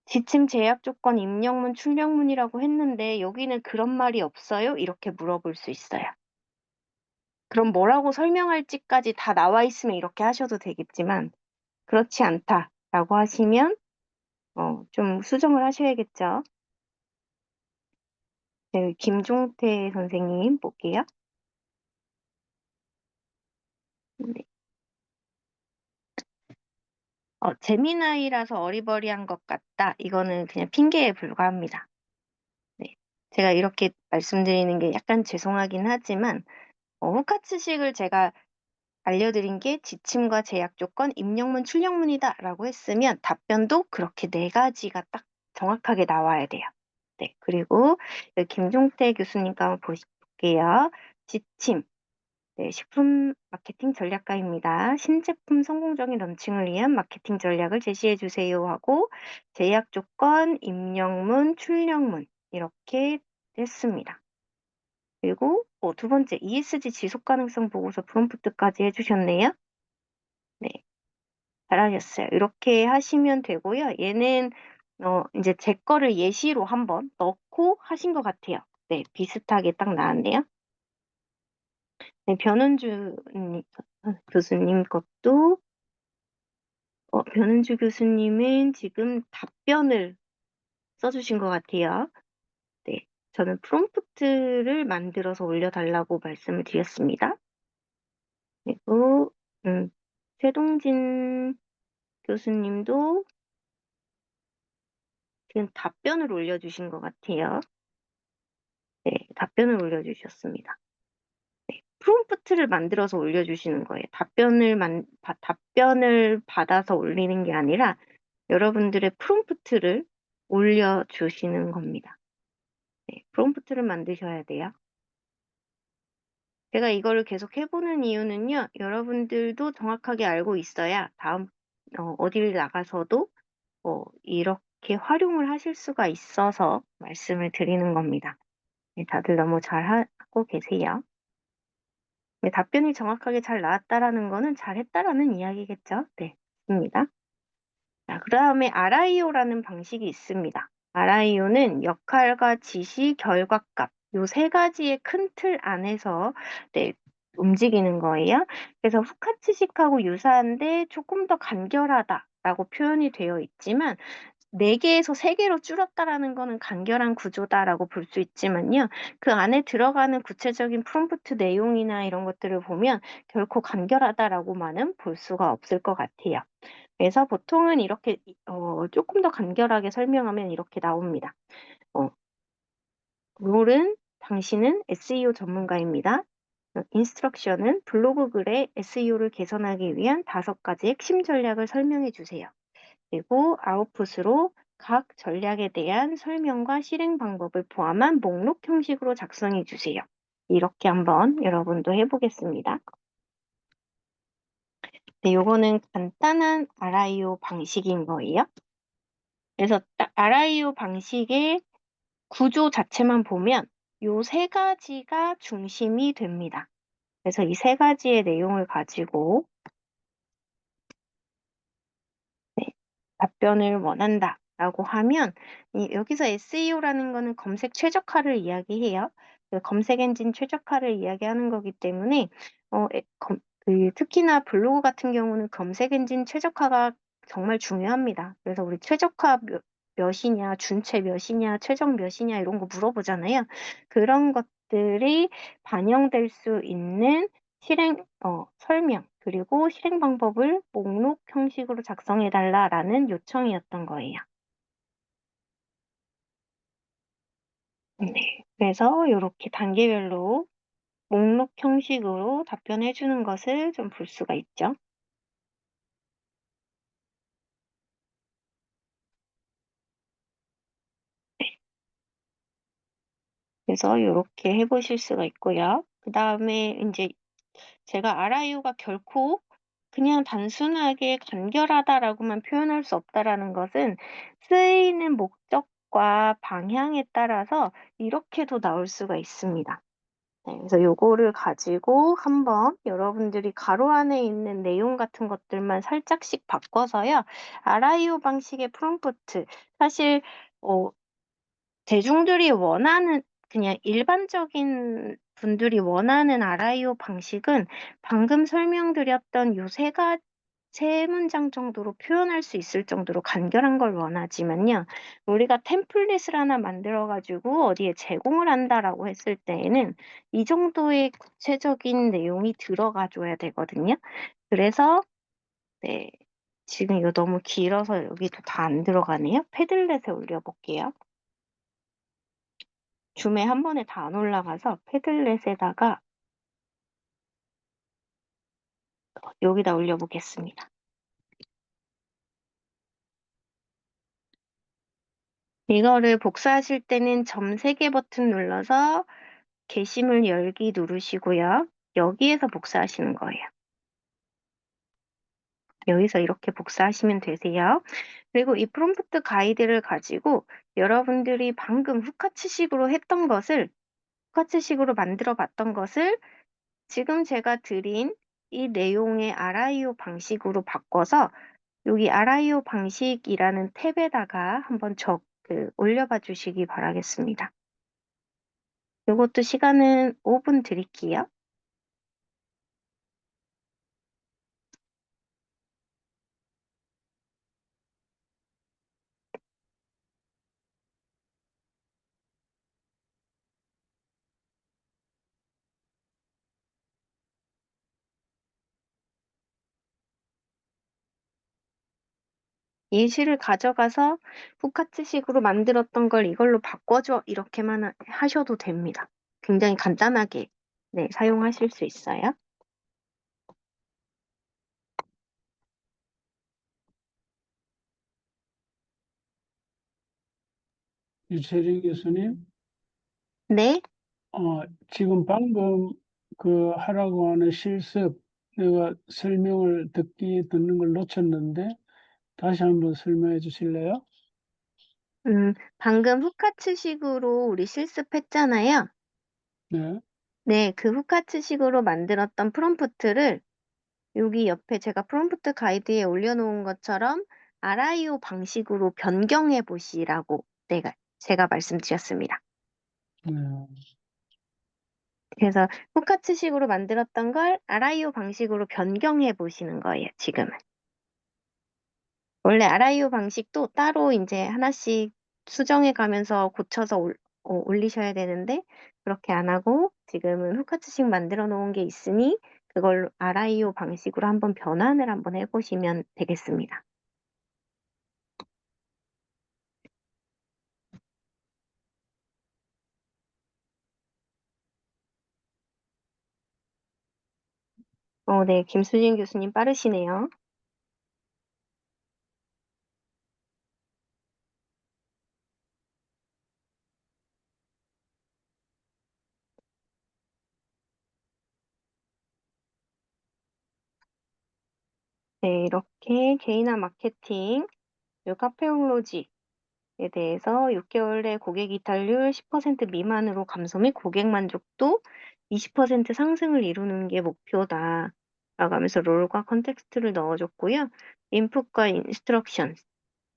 지침 제약 조건 입력문 출력문이라고 했는데 여기는 그런 말이 없어요? 이렇게 물어볼 수 있어요. 그럼 뭐라고 설명할지까지 다 나와 있으면 이렇게 하셔도 되겠지만 그렇지 않다라고 하시면 좀 수정을 하셔야겠죠. 네, 김종태 선생님 볼게요. 네. 재미나이라서 어리버리한 것 같다. 이거는 그냥 핑계에 불과합니다. 네. 제가 이렇게 말씀드리는 게 약간 죄송하긴 하지만 후카츠식을 제가 알려드린 게 지침과 제약 조건, 입력문, 출력문이다라고 했으면 답변도 그렇게 네 가지가 딱 정확하게 나와야 돼요. 네, 그리고 여기 김종태 교수님과 한번 볼게요. 지침, 네, 식품 마케팅 전략가입니다. 신제품 성공적인 런칭을 위한 마케팅 전략을 제시해 주세요 하고 제약 조건, 입력문, 출력문 이렇게 했습니다. 그리고 두 번째 ESG 지속 가능성 보고서 프롬프트까지 해주셨네요. 네, 잘하셨어요. 이렇게 하시면 되고요. 얘는 이제 제 거를 예시로 한번 넣고 하신 것 같아요. 네, 비슷하게 딱 나왔네요. 네, 변은주 교수님 것도 변은주 교수님은 지금 답변을 써주신 것 같아요. 네, 저는 프롬프트를 만들어서 올려달라고 말씀을 드렸습니다. 그리고 최동진 교수님도 지금 답변을 올려주신 것 같아요. 네, 답변을 올려주셨습니다. 네, 프롬프트를 만들어서 올려주시는 거예요. 답변을 받아서 올리는 게 아니라 여러분들의 프롬프트를 올려주시는 겁니다. 네, 프롬프트를 만드셔야 돼요. 제가 이거를 계속 해보는 이유는요, 여러분들도 정확하게 알고 있어야 다음, 어딜 나가서도 이렇게 활용을 하실 수가 있어서 말씀을 드리는 겁니다. 네, 다들 너무 잘 하고 계세요. 네, 답변이 정확하게 잘 나왔다라는 거는 잘했다라는 이야기겠죠? 네, 좋습니다. 자, 그 다음에 RIO라는 방식이 있습니다. RIO는 역할과 지시, 결과값 요 세 가지의 큰 틀 안에서 네, 움직이는 거예요. 그래서 후카츠식하고 유사한데 조금 더 간결하다라고 표현이 되어 있지만 4개에서 3개로 줄었다라는 거는 간결한 구조다라고 볼 수 있지만요. 그 안에 들어가는 구체적인 프롬프트 내용이나 이런 것들을 보면 결코 간결하다라고만은 볼 수가 없을 것 같아요. 그래서 보통은 이렇게 조금 더 간결하게 설명하면 이렇게 나옵니다. 어, 롤은 당신은 SEO 전문가입니다. 인스트럭션은 블로그 글의 SEO를 개선하기 위한 5가지 핵심 전략을 설명해 주세요. 그리고 아웃풋으로 각 전략에 대한 설명과 실행 방법을 포함한 목록 형식으로 작성해 주세요. 이렇게 한번 여러분도 해보겠습니다. 네, 요거는 간단한 RIO 방식인 거예요. 그래서 딱 RIO 방식의 구조 자체만 보면 요 3가지가 중심이 됩니다. 그래서 이 3가지의 내용을 가지고 네, 답변을 원한다라고 하면 여기서 SEO라는 거는 검색 최적화를 이야기해요. 그 검색 엔진 최적화를 이야기하는 거기 때문에 특히나 블로그 같은 경우는 검색 엔진 최적화가 정말 중요합니다. 그래서 우리 최적화 몇이냐, 준체 몇이냐, 최적 몇이냐 이런 거 물어보잖아요. 그런 것들이 반영될 수 있는 설명, 그리고 실행 방법을 목록 형식으로 작성해달라라는 요청이었던 거예요. 네. 그래서 이렇게 단계별로 목록 형식으로 답변해 주는 것을 좀 볼 수가 있죠. 그래서 이렇게 해보실 수가 있고요. 그 다음에 이제 제가 RIO가 결코 그냥 단순하게 간결하다라고만 표현할 수 없다라는 것은 쓰이는 목적과 방향에 따라서 이렇게도 나올 수가 있습니다. 네, 그래서 요거를 가지고 한번 여러분들이 가로 안에 있는 내용 같은 것들만 살짝씩 바꿔서요. RIO 방식의 프롬프트. 사실, 대중들이 원하는, 그냥 일반적인 분들이 원하는 RIO 방식은 방금 설명드렸던 요 세 문장 정도로 표현할 수 있을 정도로 간결한 걸 원하지만요. 우리가 템플릿을 하나 만들어가지고 어디에 제공을 한다라고 했을 때에는 이 정도의 구체적인 내용이 들어가 줘야 되거든요. 그래서, 네. 지금 이거 너무 길어서 여기도 다 안 들어가네요. 패들렛에 올려볼게요. 줌에 한 번에 다 안 올라가서 패들렛에다가 여기다 올려보겠습니다. 이거를 복사하실 때는 점 3개 버튼 눌러서 게시물 열기 누르시고요. 여기에서 복사하시는 거예요. 여기서 이렇게 복사하시면 되세요. 그리고 이 프롬프트 가이드를 가지고 여러분들이 방금 후카츠식으로 했던 것을, 후카츠식으로 만들어 봤던 것을 지금 제가 드린 이 내용의 RIO 방식으로 바꿔서 여기 RIO 방식이라는 탭에다가 한번 올려봐 주시기 바라겠습니다. 이것도 시간은 5분 드릴게요. 예시를 가져가서 후카츠식으로 만들었던 걸 이걸로 바꿔줘 이렇게만 하셔도 됩니다. 굉장히 간단하게 네, 사용하실 수 있어요. 유채린 교수님, 네, 지금 방금 그 하라고 하는 실습, 내가 설명을 듣는 걸 놓쳤는데, 다시 한번 설명해 주실래요? 방금 후카츠식으로 우리 실습했잖아요. 네. 네, 그 후카츠식으로 만들었던 프롬프트를 여기 옆에 제가 프롬프트 가이드에 올려놓은 것처럼 RIO 방식으로 변경해 보시라고 제가 말씀드렸습니다. 네. 그래서 후카츠식으로 만들었던 걸 아라이오 방식으로 변경해 보시는 거예요, 지금은. 원래 아라이오 방식도 따로 이제 하나씩 수정해 가면서 고쳐서 올리셔야 되는데, 그렇게 안 하고 지금은 후카츠식 만들어 놓은 게 있으니 그걸로 아라이오 방식으로 한번 변환을 한번 해보시면 되겠습니다. 네, 김수진 교수님 빠르시네요. 네, 이렇게 개인화 마케팅, 그리고 카페올로지에 대해서 6개월 내 고객 이탈률 10% 미만으로 감소 및 고객 만족도 20% 상승을 이루는 게 목표다. 라고 하면서 롤과 컨텍스트를 넣어줬고요. 인풋과 인스트럭션.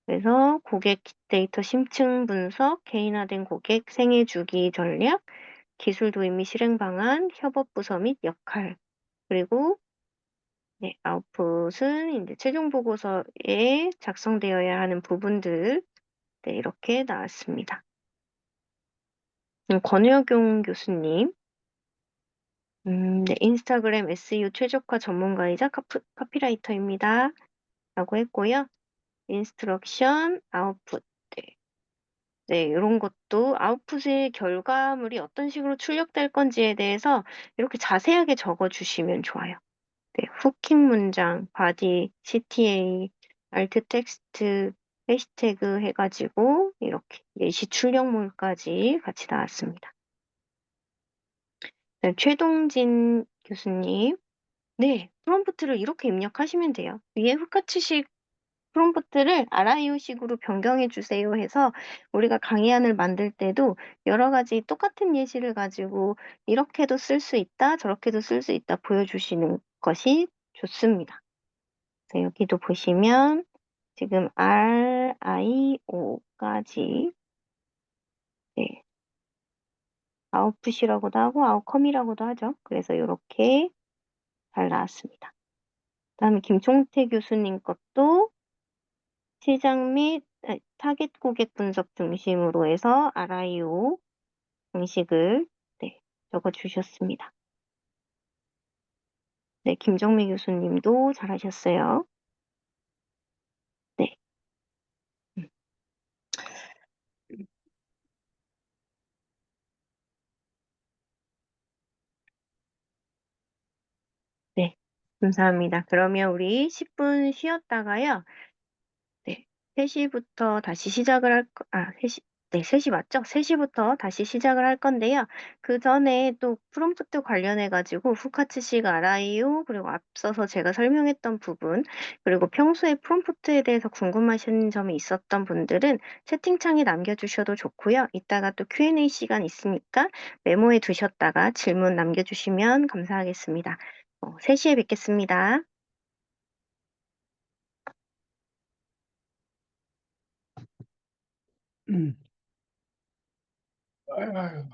그래서 고객 데이터 심층 분석, 개인화된 고객 생애 주기 전략, 기술 도입 및 실행 방안, 협업 부서 및 역할. 그리고 네, 아웃풋은 이제 최종 보고서에 작성되어야 하는 부분들, 네, 이렇게 나왔습니다. 권혁용 교수님, 네, 인스타그램 SEO 최적화 전문가이자 카피라이터입니다. 라고 했고요. 인스트럭션, 아웃풋. 네, 네, 이런 것도 아웃풋의 결과물이 어떤 식으로 출력될 건지에 대해서 이렇게 자세하게 적어주시면 좋아요. 네, 후킹 문장, 바디, CTA, 알트 텍스트, 해시태그 해가지고 이렇게 예시 출력물까지 같이 나왔습니다. 네, 최동진 교수님. 네, 프롬프트를 이렇게 입력하시면 돼요. 위에 후카츠식 프롬프트를 아라이오식으로 변경해 주세요 해서 우리가 강의안을 만들 때도 여러 가지 똑같은 예시를 가지고 이렇게도 쓸 수 있다, 저렇게도 쓸 수 있다 보여주시는 것이 좋습니다. 네, 여기도 보시면 지금 RIO까지 네, 아웃풋이라고도 하고 아웃컴이라고도 하죠. 그래서 이렇게 잘 나왔습니다. 그다음에 김종태 교수님 것도 시장 및 타겟 고객 분석 중심으로 해서 RIO 방식을 네, 적어주셨습니다. 네, 김정미 교수님도 잘하셨어요. 네. 네, 감사합니다. 그러면 우리 10분 쉬었다가요. 네, 3시부터 다시 시작을 네, 3시 맞죠? 3시부터 다시 시작을 할 건데요. 그 전에 또 프롬프트 관련해가지고 후카츠식 알아요, 그리고 앞서서 제가 설명했던 부분, 그리고 평소에 프롬프트에 대해서 궁금하신 점이 있었던 분들은 채팅창에 남겨주셔도 좋고요. 이따가 또 Q&A 시간 있으니까 메모해 두셨다가 질문 남겨주시면 감사하겠습니다. 3시에 뵙겠습니다. 아유.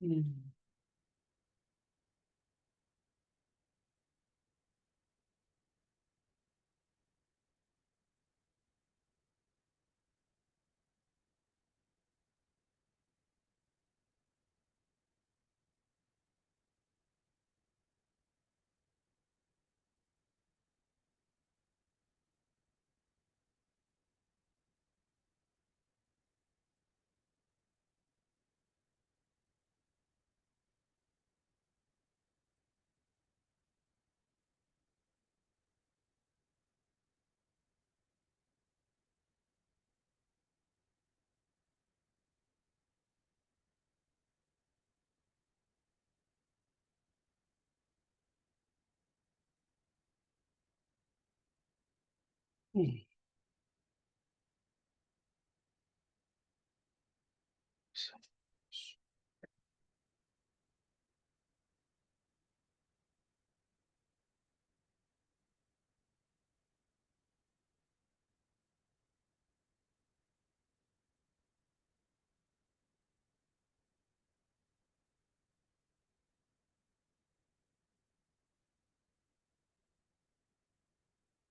음, 음.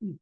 음.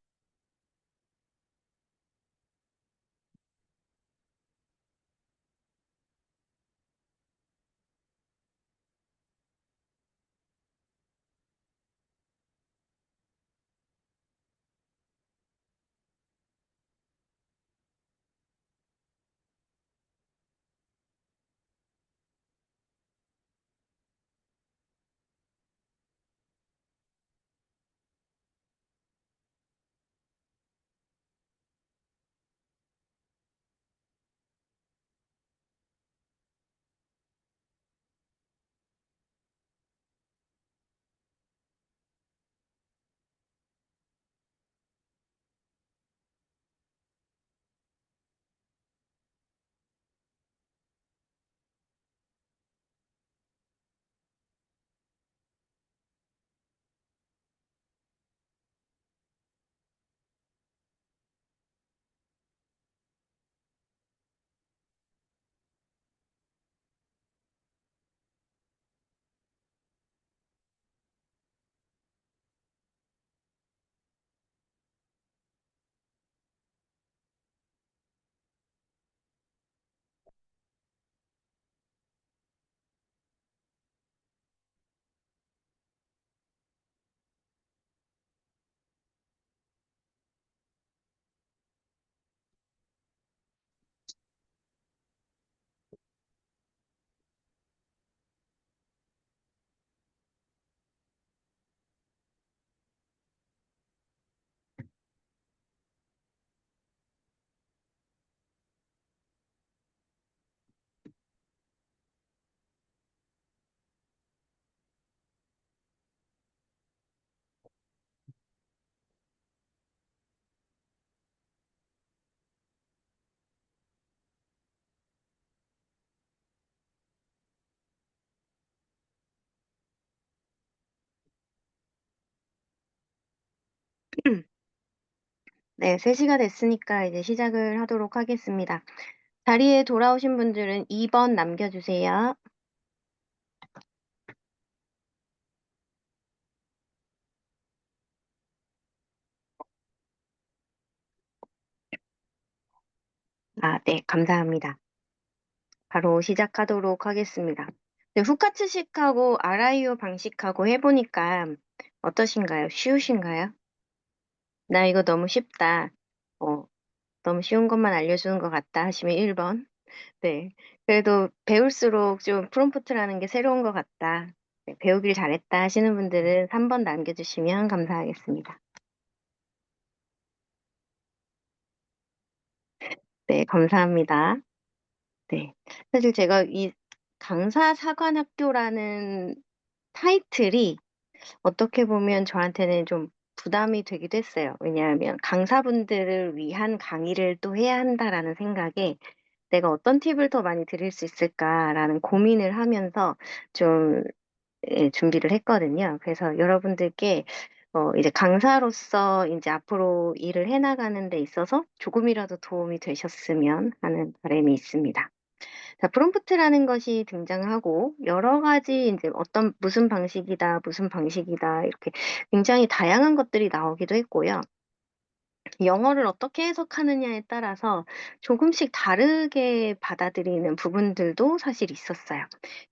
네, 3시가 됐으니까 이제 시작을 하도록 하겠습니다. 자리에 돌아오신 분들은 2번 남겨주세요. 아, 네, 감사합니다. 바로 시작하도록 하겠습니다. 네, 후카츠식하고 아라이오 방식하고 해보니까 어떠신가요? 쉬우신가요? 나 이거 너무 쉽다. 어, 너무 쉬운 것만 알려주는 것 같다 하시면 1번. 네. 그래도 배울수록 좀 프롬프트라는 게 새로운 것 같다. 네, 배우길 잘했다 하시는 분들은 3번 남겨주시면 감사하겠습니다. 네, 감사합니다. 네. 사실 제가 이 강사사관학교라는 타이틀이 어떻게 보면 저한테는 좀 부담이 되기도 했어요. 왜냐하면 강사분들을 위한 강의를 또 해야 한다라는 생각에 내가 어떤 팁을 더 많이 드릴 수 있을까라는 고민을 하면서 좀 준비를 했거든요. 그래서 여러분들께 이제 강사로서 이제 앞으로 일을 해나가는 데 있어서 조금이라도 도움이 되셨으면 하는 바람이 있습니다. 자, 프롬프트라는 것이 등장하고 여러 가지 이제 무슨 방식이다, 무슨 방식이다 이렇게 굉장히 다양한 것들이 나오기도 했고요. 영어를 어떻게 해석하느냐에 따라서 조금씩 다르게 받아들이는 부분들도 사실 있었어요.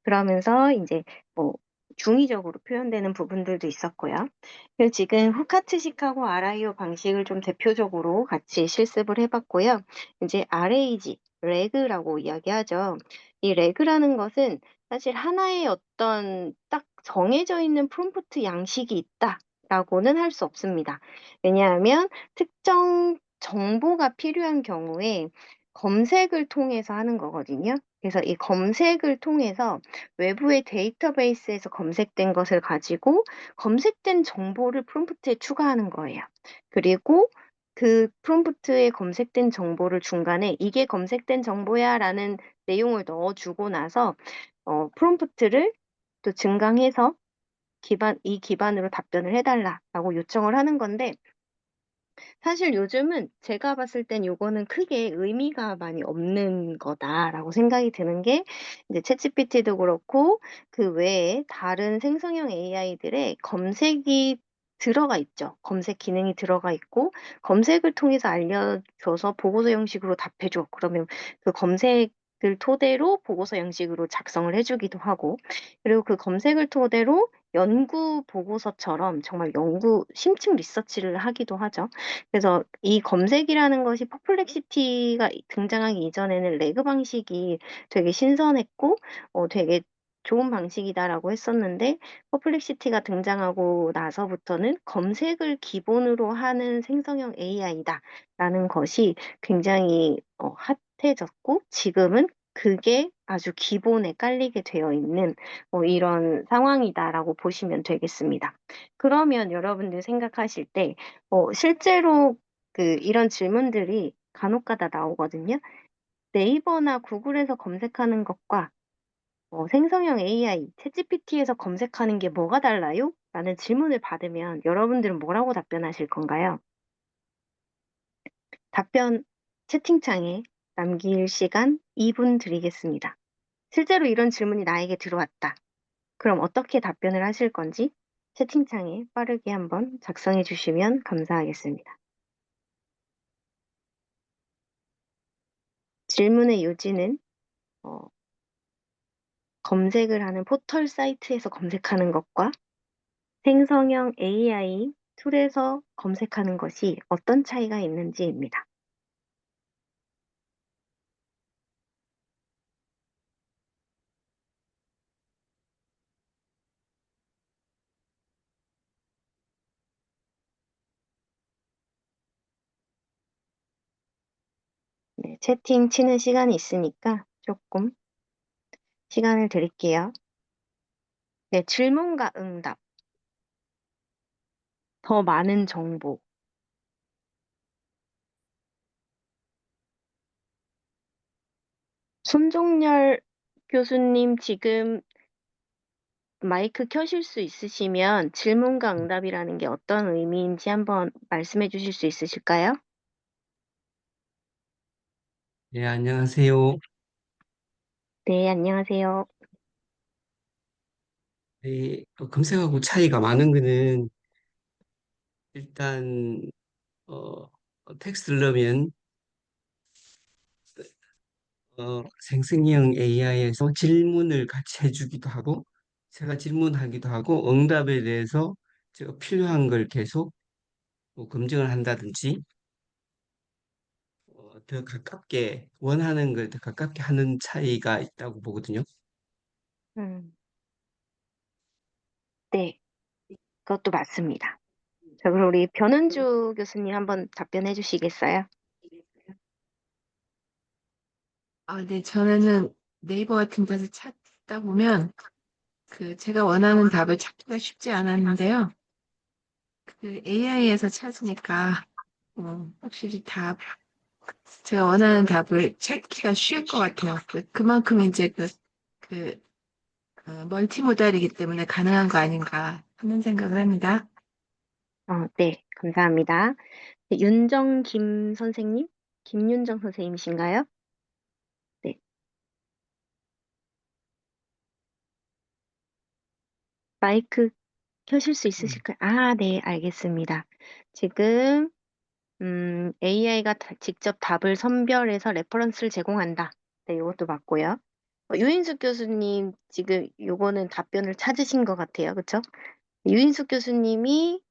그러면서 이제 뭐 중의적으로 표현되는 부분들도 있었고요. 그리고 지금 후카츠식하고 아라이오 방식을 좀 대표적으로 같이 실습을 해봤고요. 이제 RAG, 레그라고 이야기하죠. 이 레그라는 것은 사실 하나의 어떤 딱 정해져 있는 프롬프트 양식이 있다라고는 할 수 없습니다. 왜냐하면 특정 정보가 필요한 경우에 검색을 통해서 하는 거거든요. 그래서 이 검색을 통해서 외부의 데이터베이스에서 검색된 것을 가지고 검색된 정보를 프롬프트에 추가하는 거예요. 그리고 그 프롬프트에 검색된 정보를 중간에 이게 검색된 정보야라는 내용을 넣어주고 나서 프롬프트를 또 증강해서 이 기반으로 답변을 해달라라고 요청을 하는 건데 사실 요즘은 제가 봤을 땐 요거는 크게 의미가 많이 없는 거다라고 생각이 드는 게 이제 챗GPT도 그렇고 그 외에 다른 생성형 AI들의 검색이 들어가 있죠. 검색 기능이 들어가 있고 검색을 통해서 알려줘서 보고서 형식으로 답해줘. 그러면 그 검색을 토대로 보고서 형식으로 작성을 해주기도 하고 그리고 그 검색을 토대로 연구 보고서처럼 정말 연구 심층 리서치를 하기도 하죠. 그래서 이 검색이라는 것이 퍼플렉시티가 등장하기 이전에는 레그 방식이 되게 신선했고, 되게 좋은 방식이다라고 했었는데, 퍼플렉시티가 등장하고 나서부터는 검색을 기본으로 하는 생성형 AI다라는 것이 굉장히 핫해졌고, 지금은 그게 아주 기본에 깔리게 되어 있는 이런 상황이다라고 보시면 되겠습니다. 그러면 여러분들 생각하실 때, 실제로 이런 질문들이 간혹가다 나오거든요. 네이버나 구글에서 검색하는 것과 생성형 AI, 챗GPT에서 검색하는 게 뭐가 달라요? 라는 질문을 받으면 여러분들은 뭐라고 답변하실 건가요? 답변 채팅창에 남길 시간 2분 드리겠습니다. 실제로 이런 질문이 나에게 들어왔다. 그럼 어떻게 답변을 하실 건지 채팅창에 빠르게 한번 작성해 주시면 감사하겠습니다. 질문의 요지는 검색을 하는 포털 사이트에서 검색하는 것과 생성형 AI 툴에서 검색하는 것이 어떤 차이가 있는지입니다. 네, 채팅 치는 시간이 있으니까 조금 시간을 드릴게요. 네, 질문과 응답, 더 많은 정보. 손종열 교수님 지금 마이크 켜실 수 있으시면 질문과 응답이라는 게 어떤 의미인지 한번 말씀해 주실 수 있으실까요? 네, 안녕하세요. 네, 안녕하세요. 네, 검색하고 차이가 많은 거는 일단 어, 텍스트를 넣으면 생성형 AI에서 질문을 같이 해주기도 하고 제가 질문하기도 하고 응답에 대해서 제가 필요한 걸 계속 뭐 검증을 한다든지 더 가깝게 원하는 걸 더 가깝게 하는 차이가 있다고 보거든요. 음, 네, 그것도 맞습니다. 자, 그럼 우리 변은주 교수님 한번 답변해 주시겠어요? 네, 저는 네이버 같은 데서 찾다 보면 제가 원하는 답을 찾기가 쉽지 않았는데요. AI에서 찾으니까 확실히 제가 원하는 답을 찾기가 쉬울 것 같아요. 그만큼 이제 그 멀티모달이기 때문에 가능한 거 아닌가 하는 생각을 합니다. 네, 감사합니다. 네, 윤정김 선생님? 김윤정 선생님이신가요? 네, 마이크 켜실 수 있으실까요? 네, 알겠습니다. 지금 AI가 직접 답을 선별해서 레퍼런스를 제공한다. 네, 이것도 맞고요. 유인숙 교수님 지금 요거는 답변을 찾으신 것 같아요. 그쵸? 유인숙 교수님이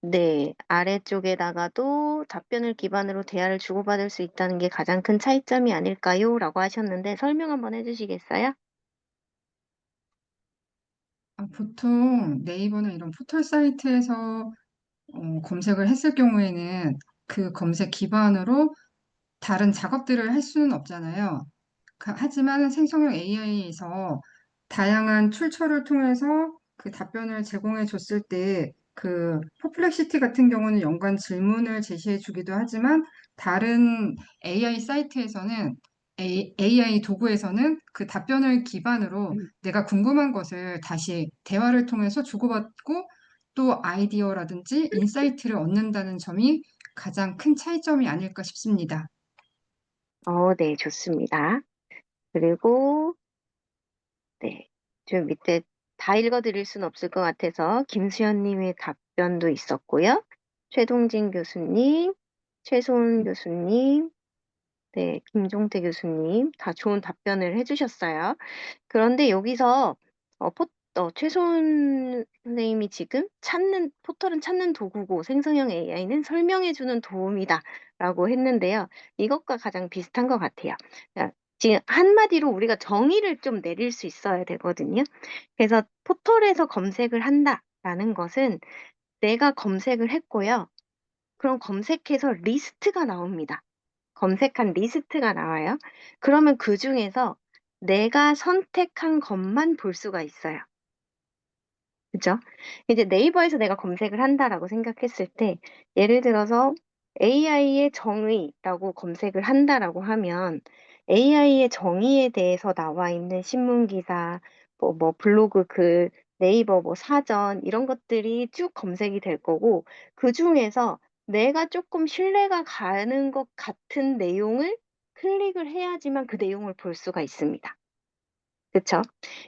네, 아래쪽에다가도 답변을 기반으로 대화를 주고받을 수 있다는 게 가장 큰 차이점이 아닐까요? 라고 하셨는데 설명 한번 해주시겠어요? 보통 네이버나 이런 포털 사이트에서 검색을 했을 경우에는 그 검색 기반으로 다른 작업들을 할 수는 없잖아요. 하지만 생성형 AI에서 다양한 출처를 통해서 그 답변을 제공해 줬을 때 그 퍼플렉시티 같은 경우는 연관 질문을 제시해 주기도 하지만 다른 AI 사이트에서는 AI 도구에서는 그 답변을 기반으로 내가 궁금한 것을 다시 대화를 통해서 주고받고 또 아이디어라든지 인사이트를 얻는다는 점이 가장 큰 차이점이 아닐까 싶습니다. 네, 좋습니다. 그리고 네, 좀 밑에 다 읽어드릴 수는 없을 것 같아서 김수현님의 답변도 있었고요. 최동진 교수님, 최소은 교수님, 네, 김종태 교수님 다 좋은 답변을 해주셨어요. 그런데 여기서 최소은 선생님이 지금 포털은 찾는 도구고 생성형 AI는 설명해주는 도움이다 라고 했는데요. 이것과 가장 비슷한 것 같아요. 지금 한마디로 우리가 정의를 좀 내릴 수 있어야 되거든요. 그래서 포털에서 검색을 한다라는 것은 내가 검색을 했고요. 그럼 검색해서 리스트가 나옵니다. 검색한 리스트가 나와요. 그러면 그 중에서 내가 선택한 것만 볼 수가 있어요. 그죠? 이제 네이버에서 내가 검색을 한다라고 생각했을 때, 예를 들어서 AI의 정의라고 검색을 한다라고 하면 AI의 정의에 대해서 나와 있는 신문 기사, 뭐 블로그 글, 네이버 뭐 사전 이런 것들이 쭉 검색이 될 거고 그 중에서 내가 조금 신뢰가 가는 것 같은 내용을 클릭을 해야지만 그 내용을 볼 수가 있습니다. 그쵸?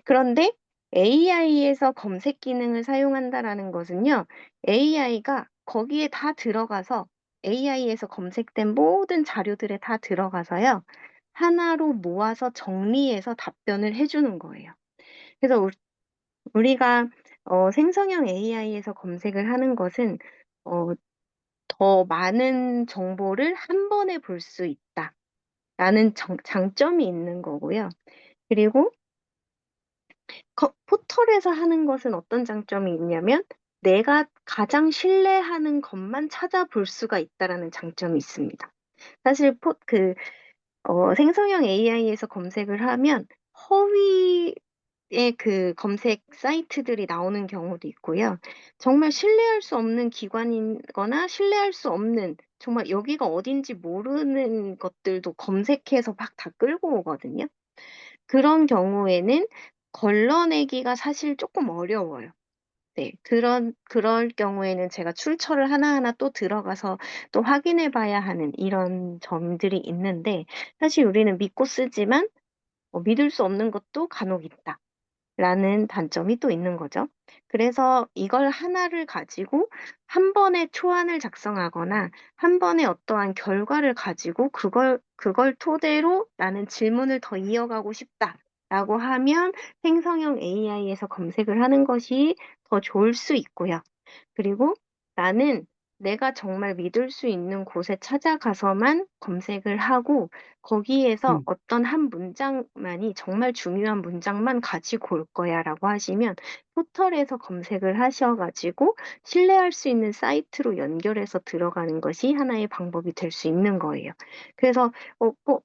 그런데 AI에서 검색 기능을 사용한다라는 것은요, AI가 거기에 다 들어가서 AI에서 검색된 모든 자료들에 다 들어가서요, 하나로 모아서 정리해서 답변을 해주는 거예요. 그래서 우리가 생성형 AI에서 검색을 하는 것은 더 많은 정보를 한 번에 볼 수 있다라는 장점이 있는 거고요. 그리고 포털에서 하는 것은 어떤 장점이 있냐면 내가 가장 신뢰하는 것만 찾아볼 수가 있다라는 장점이 있습니다. 사실 생성형 AI에서 검색을 하면 허위의 그 검색 사이트들이 나오는 경우도 있고요. 정말 신뢰할 수 없는 기관이거나 신뢰할 수 없는 정말 여기가 어딘지 모르는 것들도 검색해서 막 다 끌고 오거든요. 그런 경우에는 걸러내기가 사실 조금 어려워요. 네, 그럴 경우에는 제가 출처를 하나하나 또 들어가서 또 확인해 봐야 하는 이런 점들이 있는데, 사실 우리는 믿고 쓰지만 믿을 수 없는 것도 간혹 있다. 라는 단점이 또 있는 거죠. 그래서 이걸 하나를 가지고 한 번에 초안을 작성하거나 한 번에 어떠한 결과를 가지고 그걸 토대로 나는 질문을 더 이어가고 싶다라고 하면 생성형 AI에서 검색을 하는 것이 더 좋을 수 있고요. 그리고 나는 내가 정말 믿을 수 있는 곳에 찾아가서만 검색을 하고 거기에서 어떤 한 문장만이 정말 중요한 문장만 가지고 올 거야라고 하시면 포털에서 검색을 하셔가지고 신뢰할 수 있는 사이트로 연결해서 들어가는 것이 하나의 방법이 될 수 있는 거예요. 그래서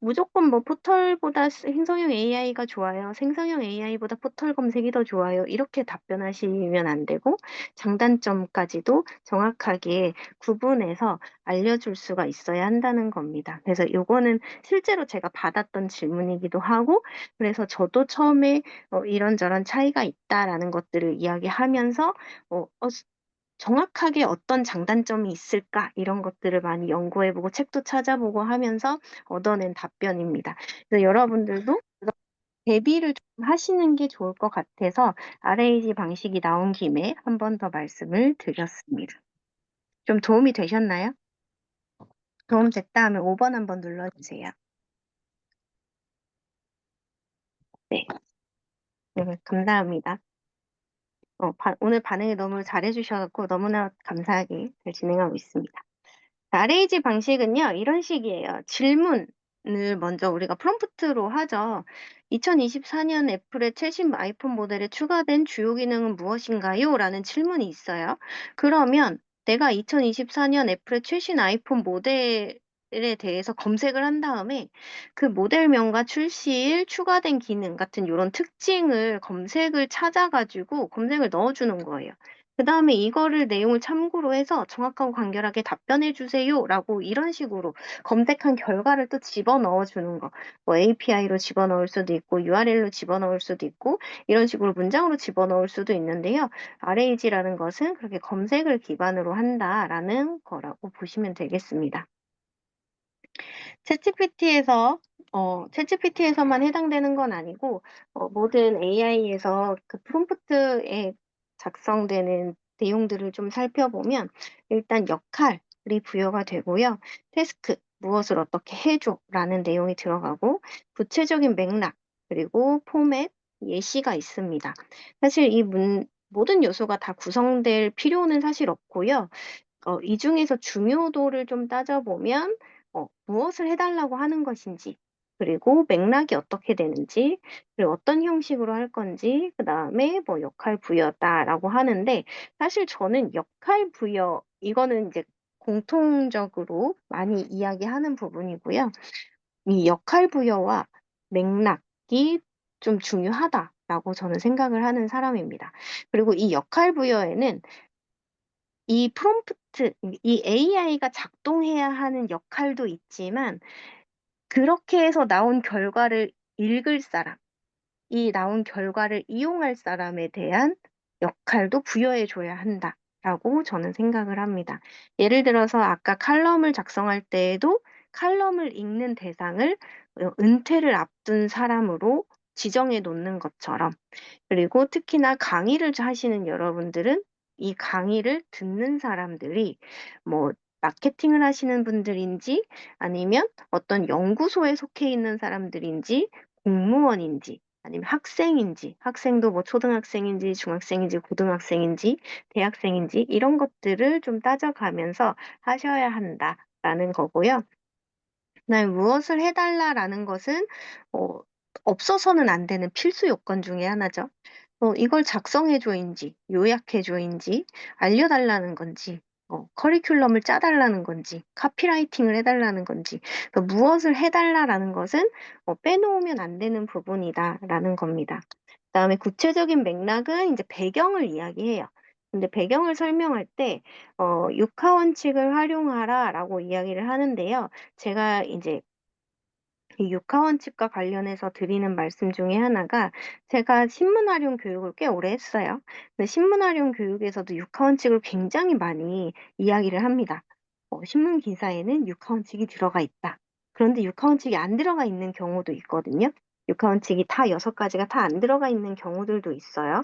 무조건 뭐 포털보다 생성형 AI가 좋아요. 생성형 AI보다 포털 검색이 더 좋아요. 이렇게 답변하시면 안 되고 장단점까지도 정확하게 구분해서 알려줄 수가 있어야 한다는 겁니다. 그래서 요거는 실제로 제가 받았던 질문이기도 하고, 그래서 저도 처음에 이런저런 차이가 있다라는 것들을 이야기하면서 정확하게 어떤 장단점이 있을까 이런 것들을 많이 연구해보고 책도 찾아보고 하면서 얻어낸 답변입니다. 그래서 여러분들도 대비를 좀 하시는 게 좋을 것 같아서 RAG 방식이 나온 김에 한 번 더 말씀을 드렸습니다. 좀 도움이 되셨나요? 도움 됐다 하면 5번 한번 눌러주세요. 네, 네, 감사합니다. 오늘 반응을 너무 잘해주셔서 너무나 감사하게 잘 진행하고 있습니다. RAG 방식은요, 이런 식이에요. 질문을 먼저 우리가 프롬프트로 하죠. 2024년 애플의 최신 아이폰 모델에 추가된 주요 기능은 무엇인가요? 라는 질문이 있어요. 그러면 내가 2024년 애플의 최신 아이폰 모델에 대해서 검색을 한 다음에 그 모델명과 출시일, 추가된 기능 같은 이런 특징을 검색을 찾아가지고 검색을 넣어주는 거예요. 그 다음에 이거를 내용을 참고로 해서 정확하고 간결하게 답변해 주세요. 라고 이런 식으로 검색한 결과를 또 집어넣어 주는 거. 뭐 API로 집어넣을 수도 있고 URL로 집어넣을 수도 있고 이런 식으로 문장으로 집어넣을 수도 있는데요. RAG라는 것은 그렇게 검색을 기반으로 한다라는 거라고 보시면 되겠습니다. 챗GPT에서만 해당되는 건 아니고, 모든 AI에서 그 프롬프트에 작성되는 내용들을 좀 살펴보면, 일단 역할이 부여가 되고요. 태스크, 무엇을 어떻게 해줘 라는 내용이 들어가고, 구체적인 맥락, 그리고 포맷, 예시가 있습니다. 사실 모든 요소가 다 구성될 필요는 사실 없고요. 이 중에서 중요도를 좀 따져보면, 무엇을 해달라고 하는 것인지, 그리고 맥락이 어떻게 되는지, 그리고 어떤 형식으로 할 건지, 그 다음에 뭐 역할 부여다라고 하는데, 사실 저는 역할 부여, 이거는 이제 공통적으로 많이 이야기하는 부분이고요. 이 역할 부여와 맥락이 좀 중요하다라고 저는 생각을 하는 사람입니다. 그리고 이 역할 부여에는 이 프롬프트, 이 AI가 작동해야 하는 역할도 있지만, 그렇게 해서 나온 결과를 읽을 사람, 이 나온 결과를 이용할 사람에 대한 역할도 부여해 줘야 한다라고 저는 생각을 합니다. 예를 들어서 아까 칼럼을 작성할 때에도 칼럼을 읽는 대상을 은퇴를 앞둔 사람으로 지정해 놓는 것처럼, 그리고 특히나 강의를 하시는 여러분들은 이 강의를 듣는 사람들이 뭐 마케팅을 하시는 분들인지 아니면 어떤 연구소에 속해 있는 사람들인지 공무원인지 아니면 학생인지, 학생도 뭐 초등학생인지 중학생인지 고등학생인지 대학생인지 이런 것들을 좀 따져가면서 하셔야 한다라는 거고요. 그다음에 무엇을 해달라라는 것은 어, 없어서는 안 되는 필수 요건 중에 하나죠. 이걸 작성해줘인지, 요약해줘인지, 알려달라는 건지, 커리큘럼을 짜달라는 건지, 카피라이팅을 해달라는 건지, 무엇을 해달라라는 것은 빼놓으면 안 되는 부분이다라는 겁니다. 그다음에 구체적인 맥락은 이제 배경을 이야기해요. 근데 배경을 설명할 때, 육하 원칙을 활용하라라고 이야기를 하는데요. 제가 이제 이 육하 원칙과 관련해서 드리는 말씀 중에 하나가 제가 신문 활용 교육을 꽤 오래 했어요. 근데 신문 활용 교육에서도 육하 원칙을 굉장히 많이 이야기를 합니다. 신문 기사에는 육하 원칙이 들어가 있다. 그런데 육하 원칙이 안 들어가 있는 경우도 있거든요. 육하 원칙이 다 6가지가 다 안 들어가 있는 경우들도 있어요.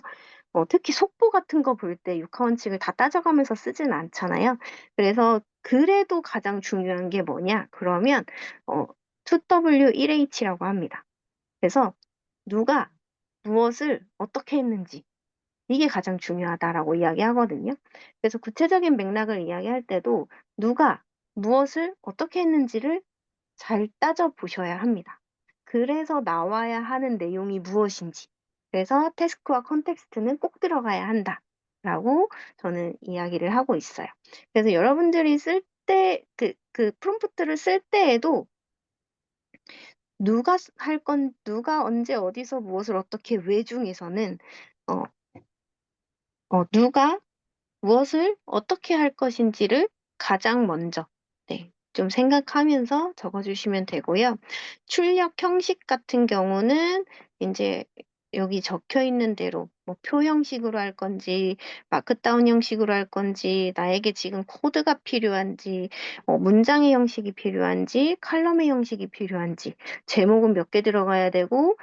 특히 속보 같은 거 볼 때 육하 원칙을 다 따져가면서 쓰지는 않잖아요. 그래서 그래도 가장 중요한 게 뭐냐? 그러면 2W1H라고 합니다. 그래서 누가 무엇을 어떻게 했는지 이게 가장 중요하다라고 이야기하거든요. 그래서 구체적인 맥락을 이야기할 때도 누가 무엇을 어떻게 했는지를 잘 따져보셔야 합니다. 그래서 나와야 하는 내용이 무엇인지. 그래서 태스크와 컨텍스트는 꼭 들어가야 한다라고 저는 이야기를 하고 있어요. 그래서 여러분들이 쓸 때, 그 프롬프트를 쓸 때에도 누가 언제 어디서 무엇을 어떻게 왜 중에서는 어, 누가 무엇을 어떻게 할 것인지를 가장 먼저 좀 생각하면서 적어주시면 되고요. 출력 형식 같은 경우는 이제 여기 적혀 있는 대로 뭐 표 형식으로 할 건지, 마크다운 형식으로 할 건지, 나에게 지금 코드가 필요한지, 문장의 형식이 필요한지, 칼럼의 형식이 필요한지, 제목은 몇 개 들어가야 되고,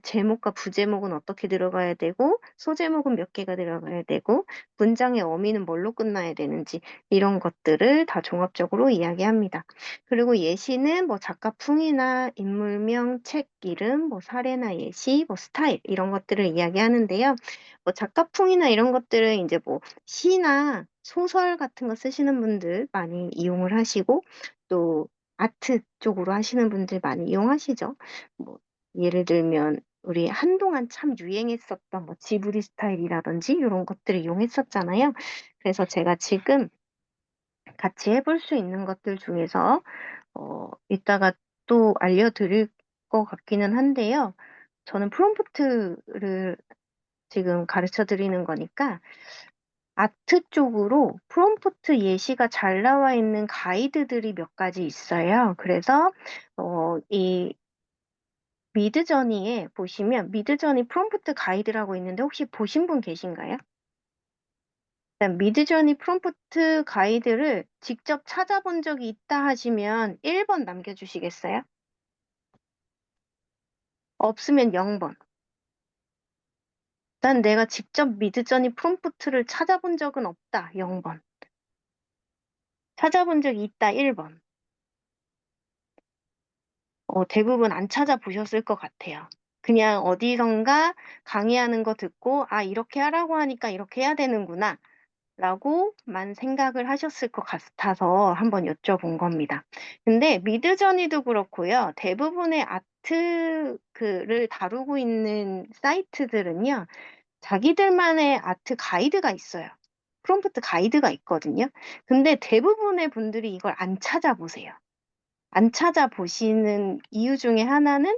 제목과 부제목은 어떻게 들어가야 되고, 소제목은 몇 개가 들어가야 되고, 문장의 어미는 뭘로 끝나야 되는지, 이런 것들을 다 종합적으로 이야기합니다. 그리고 예시는 뭐 작가풍이나 인물명, 책 이름, 뭐 사례나 예시, 뭐 스타일 이런 것들을 이야기하는데요. 뭐 작가풍이나 이런 것들은 이제 뭐 시나 소설 같은 거 쓰시는 분들 많이 이용을 하시고 또 아트 쪽으로 하시는 분들 많이 이용하시죠. 뭐 예를 들면 우리 한동안 참 유행했었던 뭐 지브리 스타일이라든지 이런 것들을 이용했었잖아요. 그래서 제가 지금 같이 해볼 수 있는 것들 중에서 이따가 또 알려드릴 것 같기는 한데요. 저는 프롬프트를 지금 가르쳐 드리는 거니까 아트 쪽으로 프롬프트 예시가 잘 나와 있는 가이드들이 몇 가지 있어요. 그래서 이 미드저니에 보시면 미드저니 프롬프트 가이드라고 있는데 혹시 보신 분 계신가요? 일단 미드저니 프롬프트 가이드를 직접 찾아본 적이 있다 하시면 1번 남겨주시겠어요? 없으면 0번. 난 내가 직접 미드저니 프롬프트를 찾아본 적은 없다. 0번. 찾아본 적이 있다. 1번. 대부분 안 찾아보셨을 것 같아요. 그냥 어디선가 강의하는 거 듣고, 아, 이렇게 하라고 하니까 이렇게 해야 되는구나. 라고만 생각을 하셨을 것 같아서 한번 여쭤본 겁니다. 근데 미드저니도 그렇고요. 대부분의 아트를 다루고 있는 사이트들은요. 자기들만의 아트 가이드가 있어요. 프롬프트 가이드가 있거든요. 근데 대부분의 분들이 이걸 안 찾아보세요. 안 찾아보시는 이유 중에 하나는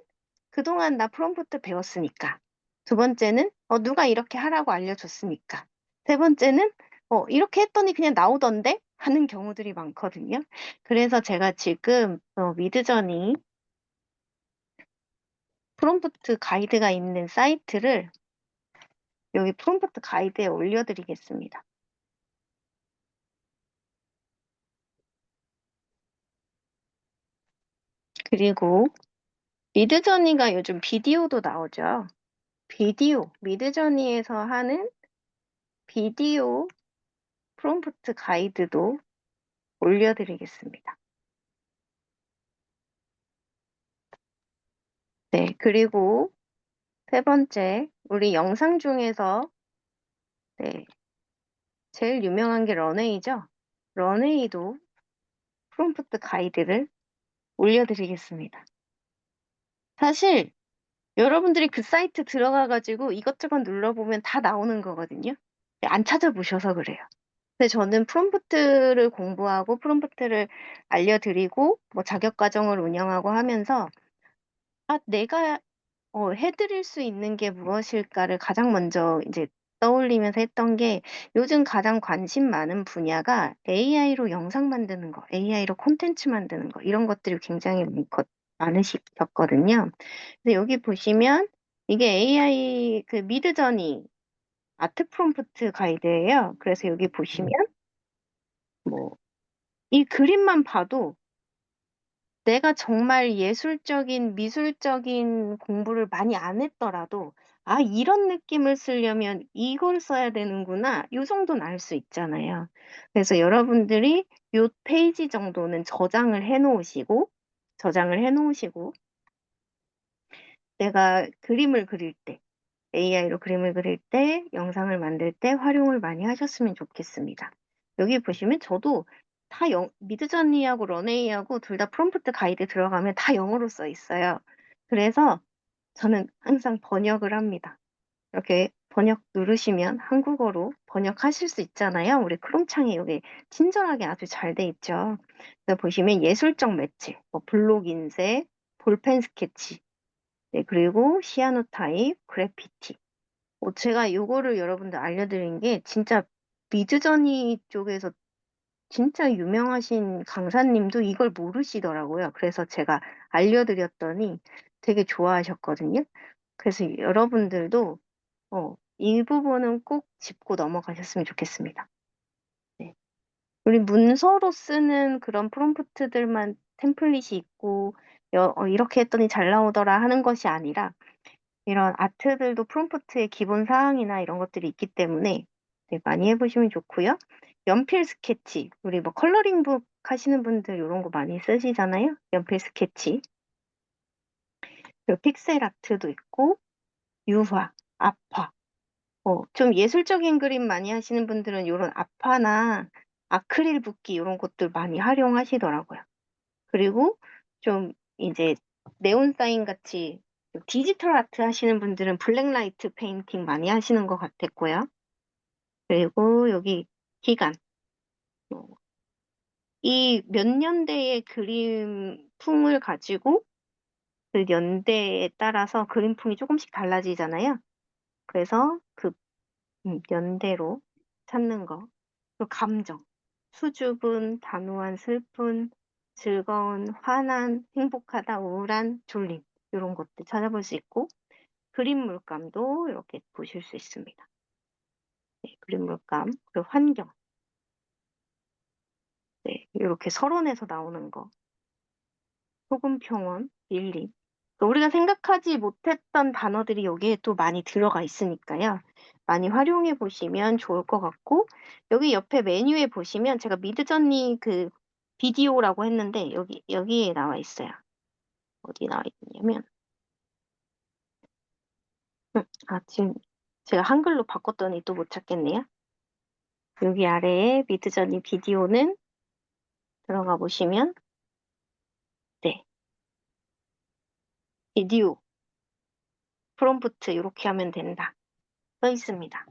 그동안 나 프롬프트 배웠으니까. 두 번째는 누가 이렇게 하라고 알려줬으니까. 세 번째는 이렇게 했더니 그냥 나오던데 하는 경우들이 많거든요. 그래서 제가 지금 미드저니 프롬프트 가이드가 있는 사이트를 여기 프롬프트 가이드에 올려드리겠습니다. 그리고 미드저니가 요즘 비디오도 나오죠. 미드저니에서 하는 비디오 프롬프트 가이드도 올려드리겠습니다. 네, 그리고 세 번째, 우리 영상 중에서 네, 제일 유명한 게 런웨이죠. 런웨이도 프롬프트 가이드를 올려드리겠습니다. 사실 여러분들이 그 사이트 들어가가지고 이것저것 눌러보면 다 나오는 거거든요. 안 찾아보셔서 그래요. 근데 저는 프롬프트를 공부하고 프롬프트를 알려드리고 뭐 자격과정을 운영하고 하면서 내가 해드릴 수 있는 게 무엇일까를 가장 먼저 이제 떠올리면서 했던 게 요즘 가장 관심 많은 분야가 AI로 영상 만드는 거, AI로 콘텐츠 만드는 거 이런 것들이 굉장히 많으셨거든요. 근데 여기 보시면 이게 AI 그 미드저니 아트 프롬프트 가이드예요. 그래서 여기 보시면 뭐 이 그림만 봐도 내가 정말 예술적인, 미술적인 공부를 많이 안 했더라도, 아, 이런 느낌을 쓰려면 이걸 써야 되는구나. 요 정도는 알 수 있잖아요. 그래서 여러분들이 요 페이지 정도는 저장을 해 놓으시고, 내가 그림을 그릴 때, AI로 그림을 그릴 때, 영상을 만들 때 활용을 많이 하셨으면 좋겠습니다. 여기 보시면 저도 다 미드저니하고 런웨이하고 둘 다 프롬프트 가이드 들어가면 다 영어로 써 있어요. 그래서 저는 항상 번역을 합니다. 이렇게 번역 누르시면 한국어로 번역하실 수 있잖아요. 우리 크롬창에 여기 친절하게 아주 잘 돼 있죠. 그래서 보시면 예술적 매체, 뭐 블록 인쇄, 볼펜 스케치, 네, 그리고 시아노타입, 그래피티. 제가 요거를 여러분들 알려드린 게 진짜 미드저니 쪽에서 진짜 유명하신 강사님도 이걸 모르시더라고요. 그래서 제가 알려드렸더니 되게 좋아하셨거든요. 그래서 여러분들도 이 부분은 꼭 짚고 넘어가셨으면 좋겠습니다. 네. 우리 문서로 쓰는 그런 프롬프트들만 템플릿이 있고 이렇게 했더니 잘 나오더라 하는 것이 아니라 이런 아트들도 프롬프트의 기본 사항이나 이런 것들이 있기 때문에 네, 많이 해보시면 좋고요. 연필 스케치, 우리 뭐 컬러링북 하시는 분들 이런 거 많이 쓰시잖아요. 연필 스케치. 그리고 픽셀 아트도 있고 유화, 아파. 좀 예술적인 그림 많이 하시는 분들은 이런 아파나 아크릴 붓기 이런 것들 많이 활용하시더라고요. 그리고 좀 이제 네온 사인 같이 디지털 아트 하시는 분들은 블랙라이트 페인팅 많이 하시는 것 같았고요. 그리고 여기 기간. 이 몇 년대의 그림풍을 가지고 그 연대에 따라서 그림풍이 조금씩 달라지잖아요. 그래서 그 연대로 찾는 거. 그리고 감정. 수줍은, 단호한, 슬픈, 즐거운, 화난, 행복하다, 우울한, 졸림. 이런 것들 찾아볼 수 있고, 그림 물감도 이렇게 보실 수 있습니다. 네, 그림 물감, 그리고 환경. 네, 이렇게 서론에서 나오는 거. 소금 평원, 밀림. 그러니까 우리가 생각하지 못했던 단어들이 여기에 또 많이 들어가 있으니까요. 많이 활용해 보시면 좋을 것 같고, 여기 옆에 메뉴에 보시면 제가 미드저니 그 비디오라고 했는데, 여기에 나와 있어요. 어디 나와 있냐면, 지금 제가 한글로 바꿨더니 또 못 찾겠네요. 여기 아래에 미드저니 비디오는 들어가 보시면, 네, 비디오, 프롬프트 이렇게 하면 된다. 써 있습니다.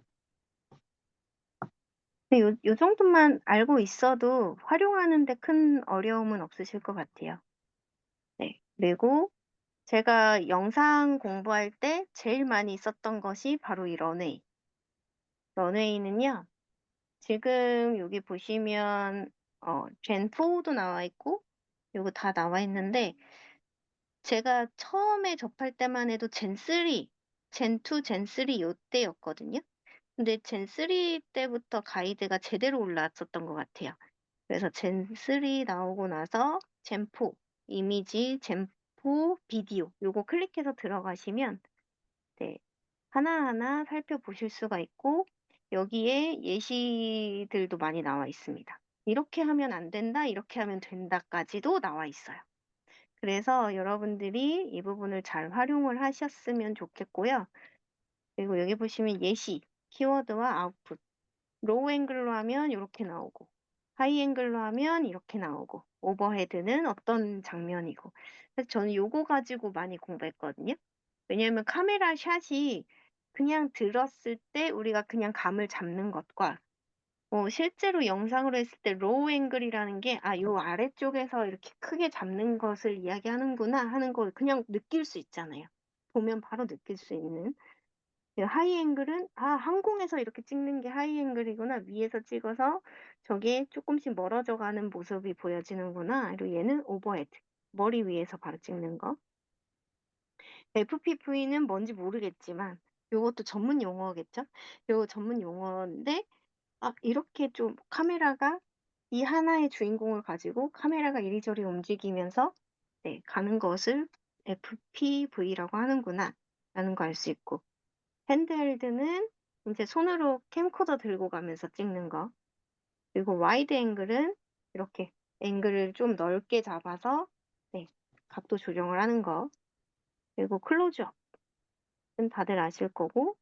요 정도만 알고 있어도 활용하는데 큰 어려움은 없으실 것 같아요. 네. 그리고 제가 영상 공부할 때 제일 많이 썼던 것이 바로 이 런웨이. 런웨이는요, 지금 여기 보시면, 젠4도 나와 있고, 요거 다 나와 있는데, 제가 처음에 접할 때만 해도 젠3, 젠2, 젠3 요때였거든요. 근데 젠3 때부터 가이드가 제대로 올라왔었던 것 같아요. 그래서 젠3 나오고 나서 젠4 이미지, 젠4 비디오 요거 클릭해서 들어가시면 네, 하나하나 살펴보실 수가 있고 여기에 예시들도 많이 나와 있습니다. 이렇게 하면 안 된다, 이렇게 하면 된다까지도 나와 있어요. 그래서 여러분들이 이 부분을 잘 활용을 하셨으면 좋겠고요. 그리고 여기 보시면 예시, 키워드와 아웃풋. 로우 앵글로 하면 이렇게 나오고 하이 앵글로 하면 이렇게 나오고 오버헤드는 어떤 장면이고 그래서 저는 요거 가지고 많이 공부했거든요. 왜냐하면 카메라 샷이 그냥 들었을 때 우리가 그냥 감을 잡는 것과 실제로 영상으로 했을 때 로우 앵글이라는 게 요 아래쪽에서 이렇게 크게 잡는 것을 이야기하는구나 하는 걸 그냥 느낄 수 있잖아요. 보면 바로 느낄 수 있는 하이 앵글은 항공에서 이렇게 찍는 게 하이 앵글이구나. 위에서 찍어서 저게 조금씩 멀어져 가는 모습이 보여지는구나. 그리고 얘는 오버헤드. 머리 위에서 바로 찍는 거. FPV는 뭔지 모르겠지만 요것도 전문 용어겠죠? 요거 전문 용어인데 이렇게 좀 카메라가 이 하나의 주인공을 가지고 카메라가 이리저리 움직이면서 네, 가는 것을 FPV라고 하는구나 라는 거 알 수 있고 핸드헬드는 이제 손으로 캠코더 들고 가면서 찍는 거. 그리고 와이드 앵글은 이렇게 앵글을 좀 넓게 잡아서 네, 각도 조정을 하는 거. 그리고 클로즈업은 다들 아실 거고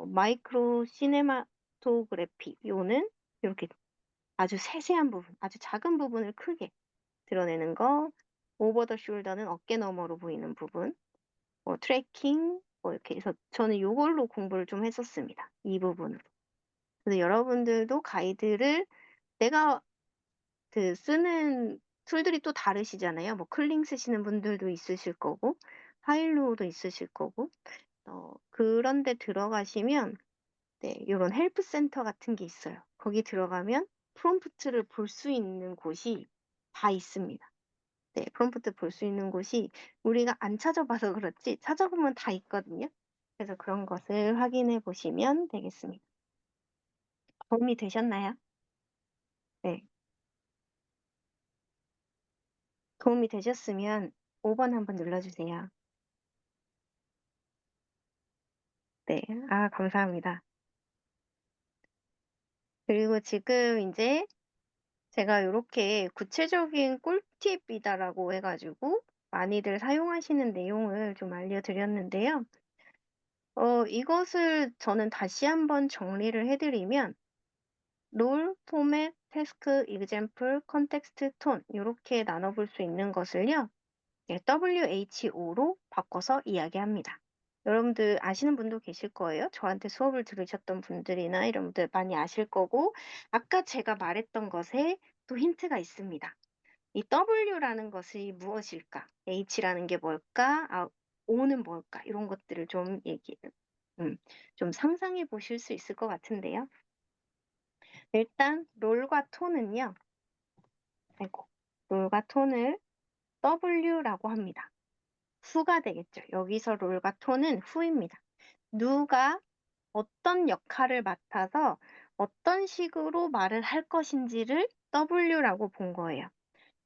마이크로 시네마토그래피 요는 이렇게 아주 세세한 부분, 아주 작은 부분을 크게 드러내는 거. 오버 더 숄더는 어깨 너머로 보이는 부분. 트래킹 이렇게 해서 저는 이걸로 공부를 좀 했었습니다. 이 부분으로. 그래서 여러분들도 가이드를 내가 그 쓰는 툴들이 또 다르시잖아요. 뭐 클링 쓰시는 분들도 있으실 거고 파일로도 있으실 거고 그런데 들어가시면 네, 이런 헬프 센터 같은 게 있어요. 거기 들어가면 프롬프트를 볼 수 있는 곳이 다 있습니다. 네, 프롬프트 볼 수 있는 곳이 우리가 안 찾아봐서 그렇지 찾아보면 다 있거든요. 그래서 그런 것을 확인해 보시면 되겠습니다. 도움이 되셨나요? 네. 도움이 되셨으면 5번 한번 눌러주세요. 네. 아, 감사합니다. 그리고 지금 이제 제가 요렇게 구체적인 꿀팁이다라고 해가지고 많이들 사용하시는 내용을 좀 알려드렸는데요. 이것을 저는 다시 한번 정리를 해드리면 롤, 포맷, 태스크, example, 컨텍스트, 톤 이렇게 나눠볼 수 있는 것을요. WHO로 바꿔서 이야기합니다. 여러분들 아시는 분도 계실 거예요. 저한테 수업을 들으셨던 분들이나 이런 분들 많이 아실 거고 아까 제가 말했던 것에 또 힌트가 있습니다. 이 W라는 것이 무엇일까? H라는 게 뭘까? O는 뭘까? 이런 것들을 좀 상상해 보실 수 있을 것 같은데요. 일단 롤과 톤은요. 롤과 톤을 W라고 합니다. 후가 되겠죠. 여기서 롤과 톤은 후입니다. 누가 어떤 역할을 맡아서 어떤 식으로 말을 할 것인지를 W라고 본 거예요.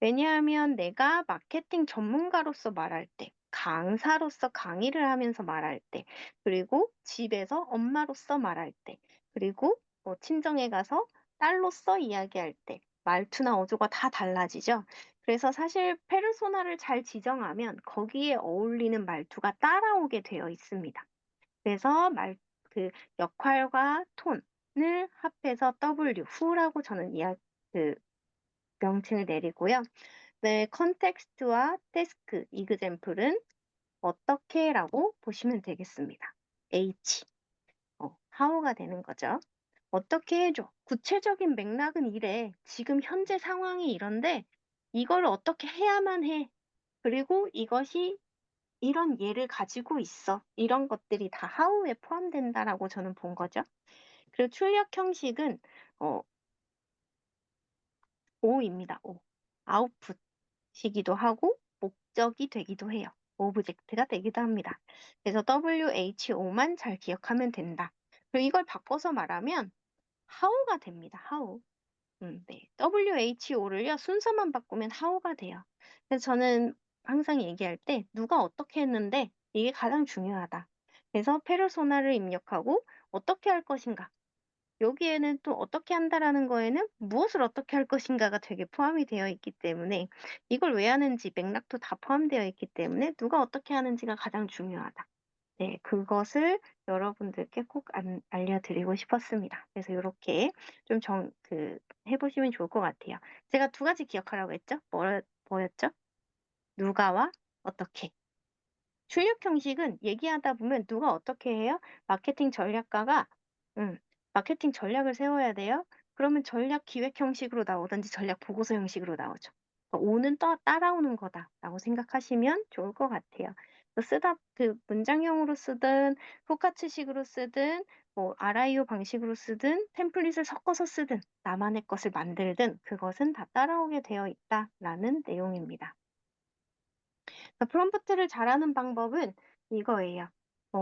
왜냐하면 내가 마케팅 전문가로서 말할 때, 강사로서 강의를 하면서 말할 때, 그리고 집에서 엄마로서 말할 때, 그리고 뭐 친정에 가서 딸로서 이야기할 때, 말투나 어조가 다 달라지죠. 그래서 사실 페르소나를 잘 지정하면 거기에 어울리는 말투가 따라오게 되어 있습니다. 그래서 그 역할과 톤을 합해서 W, 후라고 저는 그 명칭을 내리고요. 네, 컨텍스트와 태스크, example은 어떻게라고 보시면 되겠습니다. H, how가 되는 거죠. 어떻게 해줘? 구체적인 맥락은 이래. 지금 현재 상황이 이런데 이걸 어떻게 해야만 해. 그리고 이것이 이런 예를 가지고 있어. 이런 것들이 다 how에 포함된다라고 저는 본 거죠. 그리고 출력 형식은 O입니다. O. 아웃풋이기도 하고 목적이 되기도 해요. 오브젝트가 되기도 합니다. 그래서 WHO만 잘 기억하면 된다. 그리고 이걸 바꿔서 말하면 how가 됩니다. how. 네. WHO를요, 순서만 바꾸면 how가 돼요. 그래서 저는 항상 얘기할 때 누가 어떻게 했는데 이게 가장 중요하다. 그래서 페르소나를 입력하고 어떻게 할 것인가. 여기에는 또 어떻게 한다라는 거에는 무엇을 어떻게 할 것인가가 되게 포함이 되어 있기 때문에 이걸 왜 하는지 맥락도 다 포함되어 있기 때문에 누가 어떻게 하는지가 가장 중요하다. 네, 그것을 여러분들께 꼭 알려드리고 싶었습니다. 그래서 이렇게 좀 해보시면 좋을 것 같아요. 제가 두 가지 기억하라고 했죠? 뭐였죠? 누가와 어떻게. 출력 형식은 얘기하다 보면 누가 어떻게 해요? 마케팅 전략가가 마케팅 전략을 세워야 돼요. 그러면 전략 기획 형식으로 나오든지 전략 보고서 형식으로 나오죠. 오는 따라오는 거다라고 생각하시면 좋을 것 같아요. 그 문장형으로 쓰든 포카츠식으로 쓰든 뭐 RIO 방식으로 쓰든 템플릿을 섞어서 쓰든 나만의 것을 만들든 그것은 다 따라오게 되어 있다라는 내용입니다. 프롬프트를 잘하는 방법은 이거예요.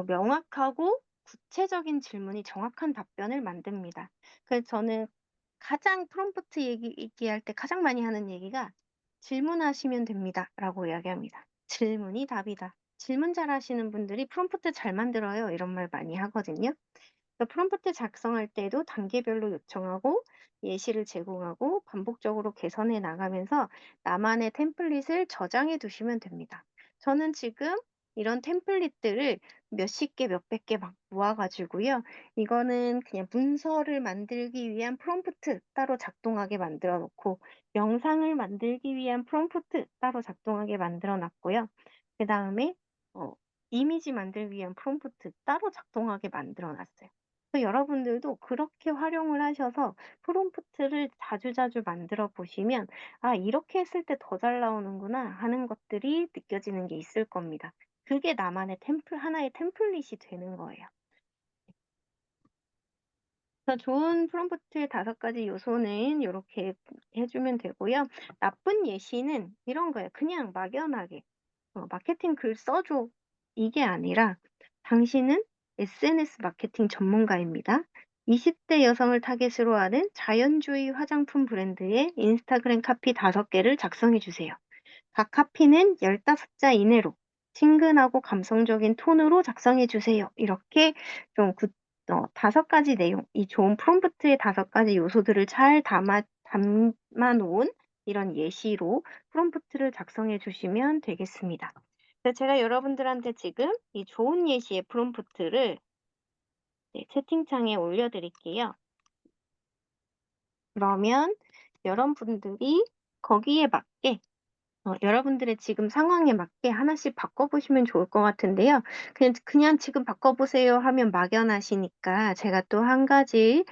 명확하고 구체적인 질문이 정확한 답변을 만듭니다. 그래서 저는 가장 프롬프트 얘기할 때 가장 많이 하는 얘기가 질문하시면 됩니다. 라고 이야기합니다. 질문이 답이다. 질문 잘 하시는 분들이 프롬프트 잘 만들어요. 이런 말 많이 하거든요. 프롬프트 작성할 때도 단계별로 요청하고 예시를 제공하고 반복적으로 개선해 나가면서 나만의 템플릿을 저장해 두시면 됩니다. 저는 지금 이런 템플릿들을 몇십 개, 몇백 개 막 모아가지고요. 이거는 그냥 문서를 만들기 위한 프롬프트 따로 작동하게 만들어 놓고 영상을 만들기 위한 프롬프트 따로 작동하게 만들어 놨고요. 그 다음에 이미지 만들기 위한 프롬프트 따로 작동하게 만들어 놨어요. 여러분들도 그렇게 활용을 하셔서 프롬프트를 자주자주 만들어 보시면 아, 이렇게 했을 때 더 잘 나오는구나 하는 것들이 느껴지는 게 있을 겁니다. 그게 나만의 하나의 템플릿이 되는 거예요. 그래서 좋은 프롬프트의 5가지 요소는 이렇게 해주면 되고요. 나쁜 예시는 이런 거예요. 그냥 막연하게 마케팅 글 써줘. 이게 아니라 당신은 SNS 마케팅 전문가입니다. 20대 여성을 타겟으로 하는 자연주의 화장품 브랜드의 인스타그램 카피 5개를 작성해 주세요. 각 카피는 15자 이내로 친근하고 감성적인 톤으로 작성해 주세요. 이렇게 좀 5가지 내용, 이 좋은 프롬프트의 5가지 요소들을 잘 담아 놓은 이런 예시로 프롬프트를 작성해 주시면 되겠습니다. 그래서 제가 여러분들한테 지금 이 좋은 예시의 프롬프트를 채팅창에 올려드릴게요. 그러면 여러분들이 거기에 맞게 여러분들의 지금 상황에 맞게 하나씩 바꿔보시면 좋을 것 같은데요. 그냥 지금 바꿔보세요 하면 막연하시니까 제가 또 한 가지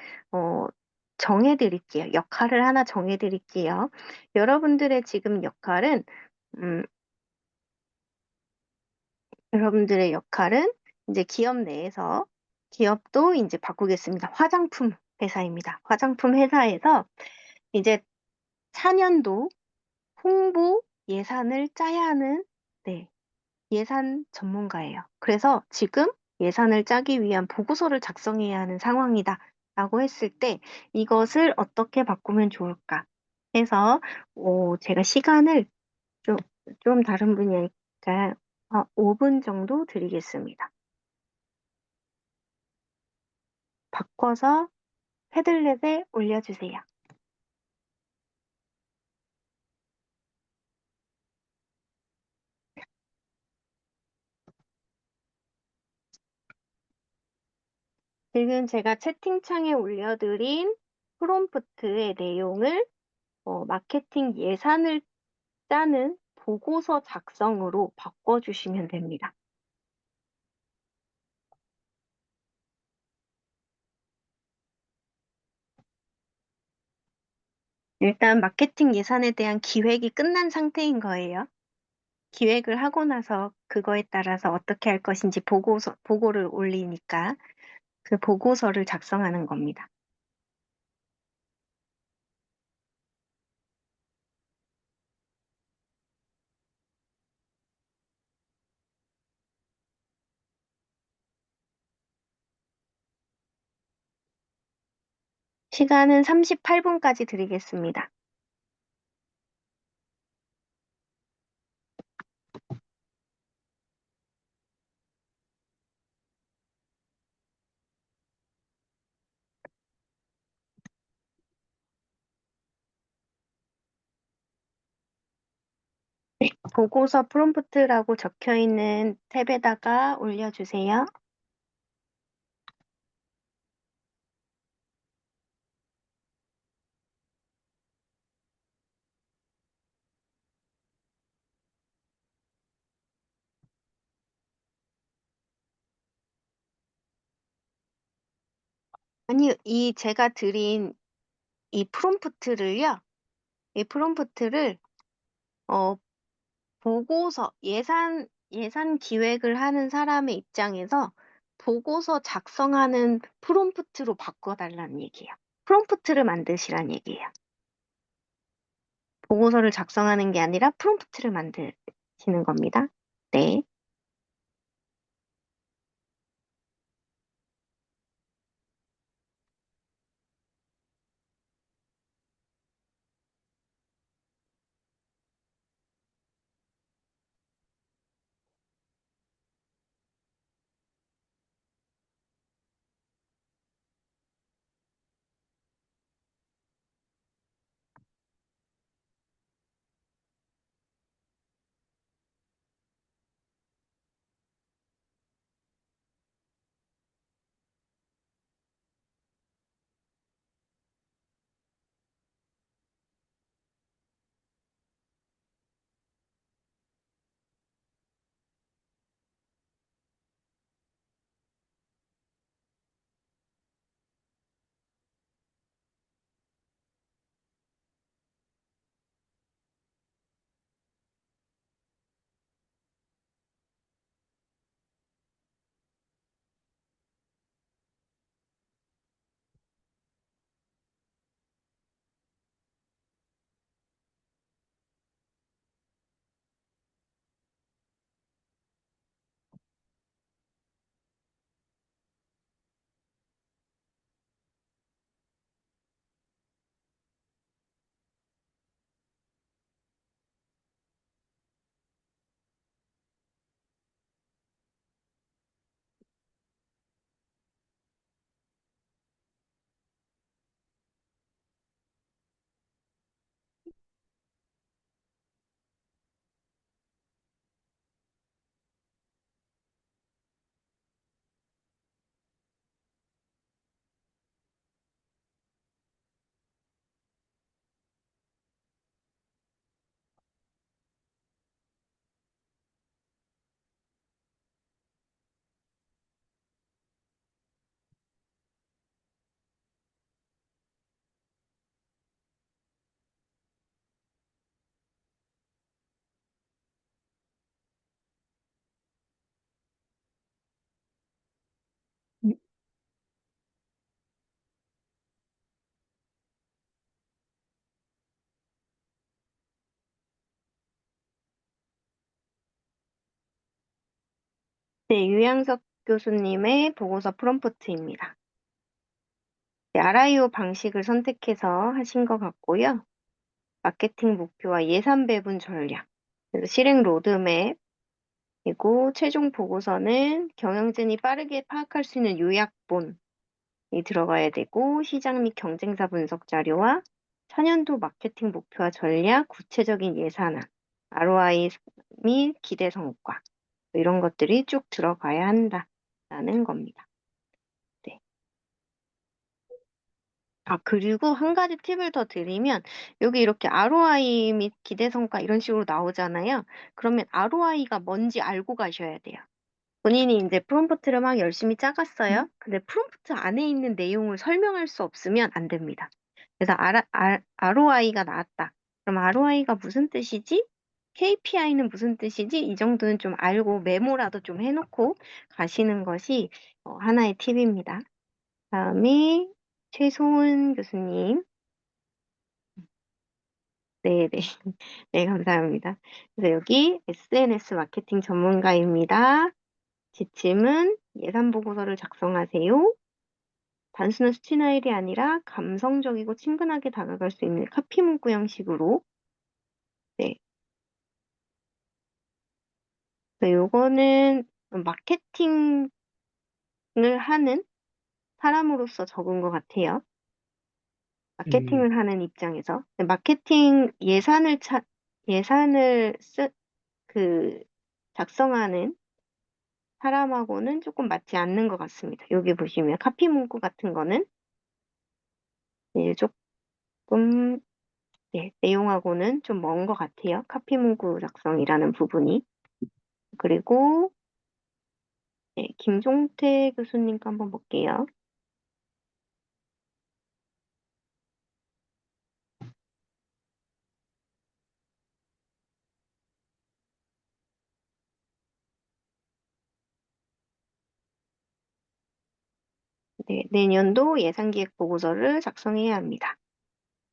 정해드릴게요. 역할을 하나 정해드릴게요. 여러분들의 지금 역할은 음, 여러분들의 역할은 이제 기업 내에서 기업도 이제 바꾸겠습니다. 화장품 회사입니다. 화장품 회사에서 이제 4년도 홍보 예산을 짜야 하는 네, 예산 전문가예요. 그래서 지금 예산을 짜기 위한 보고서를 작성해야 하는 상황이다. 라고 했을 때 이것을 어떻게 바꾸면 좋을까 해서 제가 시간을 좀, 좀 다른 분야니까 5분 정도 드리겠습니다. 바꿔서 패들렛에 올려주세요. 지금 제가 채팅창에 올려드린 프롬프트의 내용을 마케팅 예산을 짜는 보고서 작성으로 바꿔주시면 됩니다. 일단 마케팅 예산에 대한 기획이 끝난 상태인 거예요. 기획을 하고 나서 그거에 따라서 어떻게 할 것인지 보고를 올리니까 그 보고서를 작성하는 겁니다. 시간은 38분까지 드리겠습니다. 네, 보고서 프롬프트라고 적혀 있는 탭에다가 올려주세요. 아니, 제가 드린 이 프롬프트를요, 이 프롬프트를, 보고서, 예산 기획을 하는 사람의 입장에서 보고서 작성하는 프롬프트로 바꿔달라는 얘기예요. 프롬프트를 만드시란 얘기예요. 보고서를 작성하는 게 아니라 프롬프트를 만드시는 겁니다. 네. 네, 유양석 교수님의 보고서 프롬프트입니다. 네, RIO 방식을 선택해서 하신 것 같고요. 마케팅 목표와 예산 배분 전략, 그래서 실행 로드맵, 그리고 최종 보고서는 경영진이 빠르게 파악할 수 있는 요약본이 들어가야 되고, 시장 및 경쟁사 분석 자료와 4년도 마케팅 목표와 전략, 구체적인 예산안, ROI 및 기대 성과, 이런 것들이 쭉 들어가야 한다라는 겁니다. 네. 그리고 한 가지 팁을 더 드리면, 여기 이렇게 ROI 및 기대 성과 이런 식으로 나오잖아요. 그러면 ROI가 뭔지 알고 가셔야 돼요. 본인이 이제 프롬프트를 막 열심히 짜갔어요. 근데 프롬프트 안에 있는 내용을 설명할 수 없으면 안 됩니다. 그래서 ROI가 나왔다. 그럼 ROI가 무슨 뜻이지? KPI는 무슨 뜻이지? 이 정도는 좀 알고 메모라도 좀 해놓고 가시는 것이 하나의 팁입니다. 다음에 최소은 교수님. 네네. 네, 감사합니다. 그래서 여기 SNS 마케팅 전문가입니다. 지침은 예산 보고서를 작성하세요. 단순한 수치 나열이 아니라 감성적이고 친근하게 다가갈 수 있는 카피 문구 형식으로. 네. 요거는 마케팅을 하는 사람으로서 적은 것 같아요. 마케팅을 하는 입장에서. 마케팅 예산을 작성하는 사람하고는 조금 맞지 않는 것 같습니다. 여기 보시면 카피 문구 같은 거는 조금 내용하고는 좀 먼 것 같아요. 카피 문구 작성이라는 부분이. 그리고 김종태 교수님 거 한번 볼게요. 네, 내년도 예산기획 보고서를 작성해야 합니다.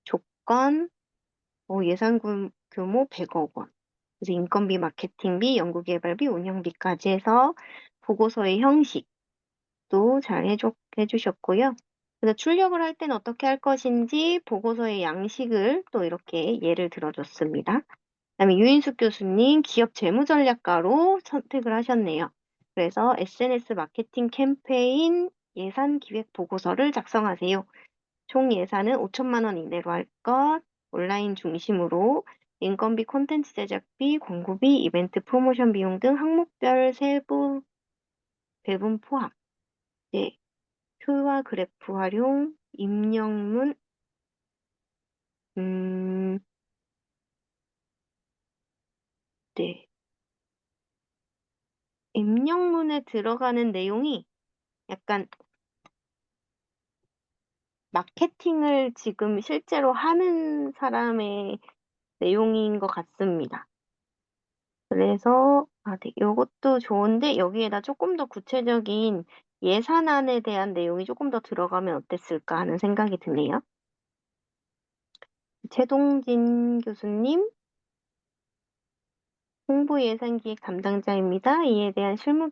조건, 예산 규모 100억 원. 그래서 인건비, 마케팅비, 연구개발비, 운영비까지 해서 보고서의 형식도 잘 해주셨고요. 그래서 출력을 할 때는 어떻게 할 것인지 보고서의 양식을 또 이렇게 예를 들어줬습니다. 그다음에 유인숙 교수님 기업 재무전략가로 선택을 하셨네요. 그래서 SNS 마케팅 캠페인 예산 기획 보고서를 작성하세요. 총 예산은 5천만 원 이내로 할 것, 온라인 중심으로 인건비, 콘텐츠 제작비, 광고비, 이벤트 프로모션 비용 등 항목별 세부 배분 포함. 네, 표와 그래프 활용, 입력문, 네. 입력문에 들어가는 내용이 약간 마케팅을 지금 실제로 하는 사람의 내용인 것 같습니다. 그래서, 네, 이것도 좋은데, 여기에다 조금 더 구체적인 예산안에 대한 내용이 조금 더 들어가면 어땠을까 하는 생각이 드네요. 최동진 교수님, 홍보 예산기획 담당자입니다. 이에 대한 실행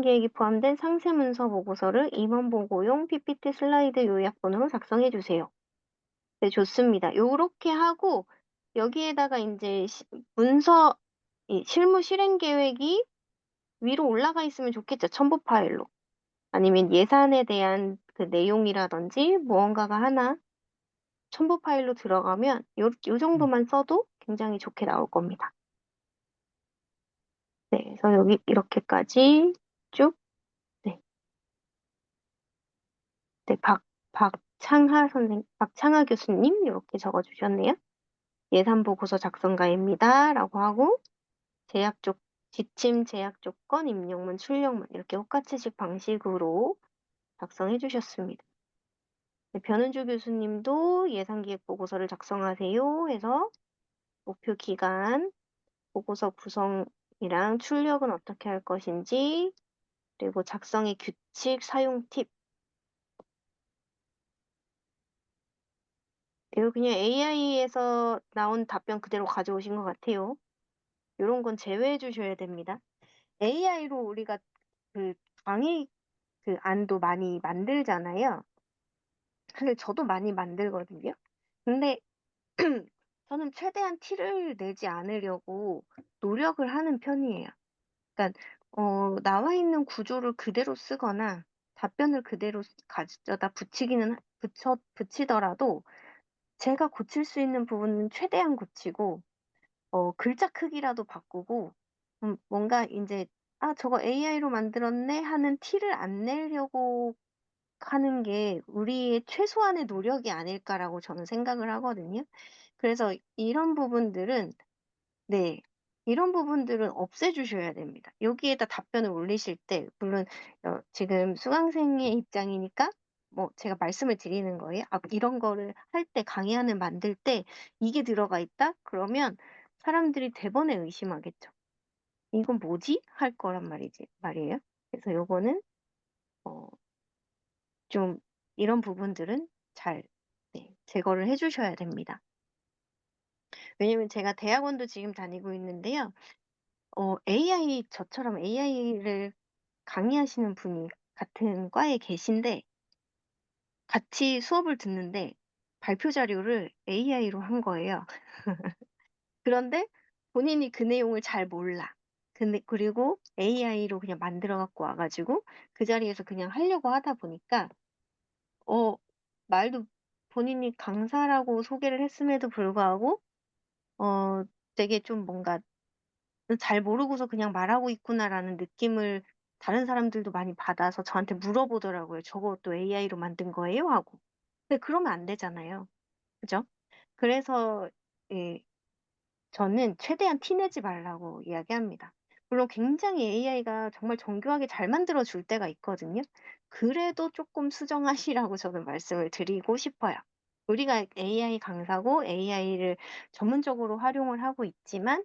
계획이 포함된 상세 문서 보고서를 임원 보고용 PPT 슬라이드 요약본으로 작성해 주세요. 네, 좋습니다. 요렇게 하고 여기에다가 이제 실무 실행 계획이 위로 올라가 있으면 좋겠죠. 첨부 파일로. 아니면 예산에 대한 그 내용이라든지 무언가가 하나 첨부 파일로 들어가면 요 정도만 써도 굉장히 좋게 나올 겁니다. 네, 그래서 여기 이렇게까지 쭉, 네. 네, 박창하 교수님 이렇게 적어주셨네요. 예산 보고서 작성가입니다. 라고 하고 지침, 제약 조건, 입력문, 출력문 이렇게 똑같이식 방식으로 작성해 주셨습니다. 네, 변은주 교수님도 예산기획 보고서를 작성하세요 해서 목표 기간, 보고서 구성이랑 출력은 어떻게 할 것인지, 그리고 작성의 규칙, 사용 팁. 이거 그냥 AI에서 나온 답변 그대로 가져오신 것 같아요. 이런 건 제외해 주셔야 됩니다. AI로 우리가 그 강의 그 안도 많이 만들잖아요. 근데 저도 많이 만들거든요. 근데 저는 최대한 티를 내지 않으려고 노력을 하는 편이에요. 그러니까 나와 있는 구조를 그대로 쓰거나 답변을 그대로 가져다 붙이더라도 제가 고칠 수 있는 부분은 최대한 고치고 글자 크기라도 바꾸고 뭔가 인제 '아 저거 AI로 만들었네.' 하는 티를 안 내려고 하는 게 '우리의 최소한의 노력이 아닐까.'라고 저는 생각을 하거든요. 그래서 이런 부분들은 네. 이런 부분들은 없애 주셔야 됩니다. 여기에다 답변을 올리실 때 물론 지금 수강생의 입장이니까 뭐 제가 말씀을 드리는 거예요. 아 이런 거를 할 때 강의안을 만들 때 "이게 들어가 있다?" 그러면 사람들이 대번에 의심하겠죠. '이건 뭐지?' 할 거란 말이에요. 그래서 요거는 어 좀 이런 부분들은 잘 제거를 해 주셔야 됩니다. 왜냐면 제가 대학원도 지금 다니고 있는데요. 저처럼 AI를 강의하시는 분이 같은 과에 계신데 같이 수업을 듣는데 발표 자료를 AI로 한 거예요. 그런데 본인이 그 내용을 잘 몰라. 근데 그리고 AI로 그냥 만들어 갖고 와 가지고 그 자리에서 그냥 하려고 하다 보니까 어 말도 본인이 강사라고 소개를 했음에도 불구하고 어 되게 좀 뭔가 '잘 모르고서 그냥 말하고 있구나.'라는 느낌을 다른 사람들도 많이 받아서 저한테 물어보더라고요. "저것도 AI로 만든 거예요?" 하고. 근데 그러면 안 되잖아요. 그죠? 그래서 예 저는 최대한 티 내지 말라고 이야기합니다. 물론 굉장히 AI가 정말 정교하게 잘 만들어 줄 때가 있거든요. 그래도 쪼끔 수정하시라고 저는 말씀을 드리고 싶어요. 우리가 AI 강사고 AI를 전문적으로 활용을 하고 있지만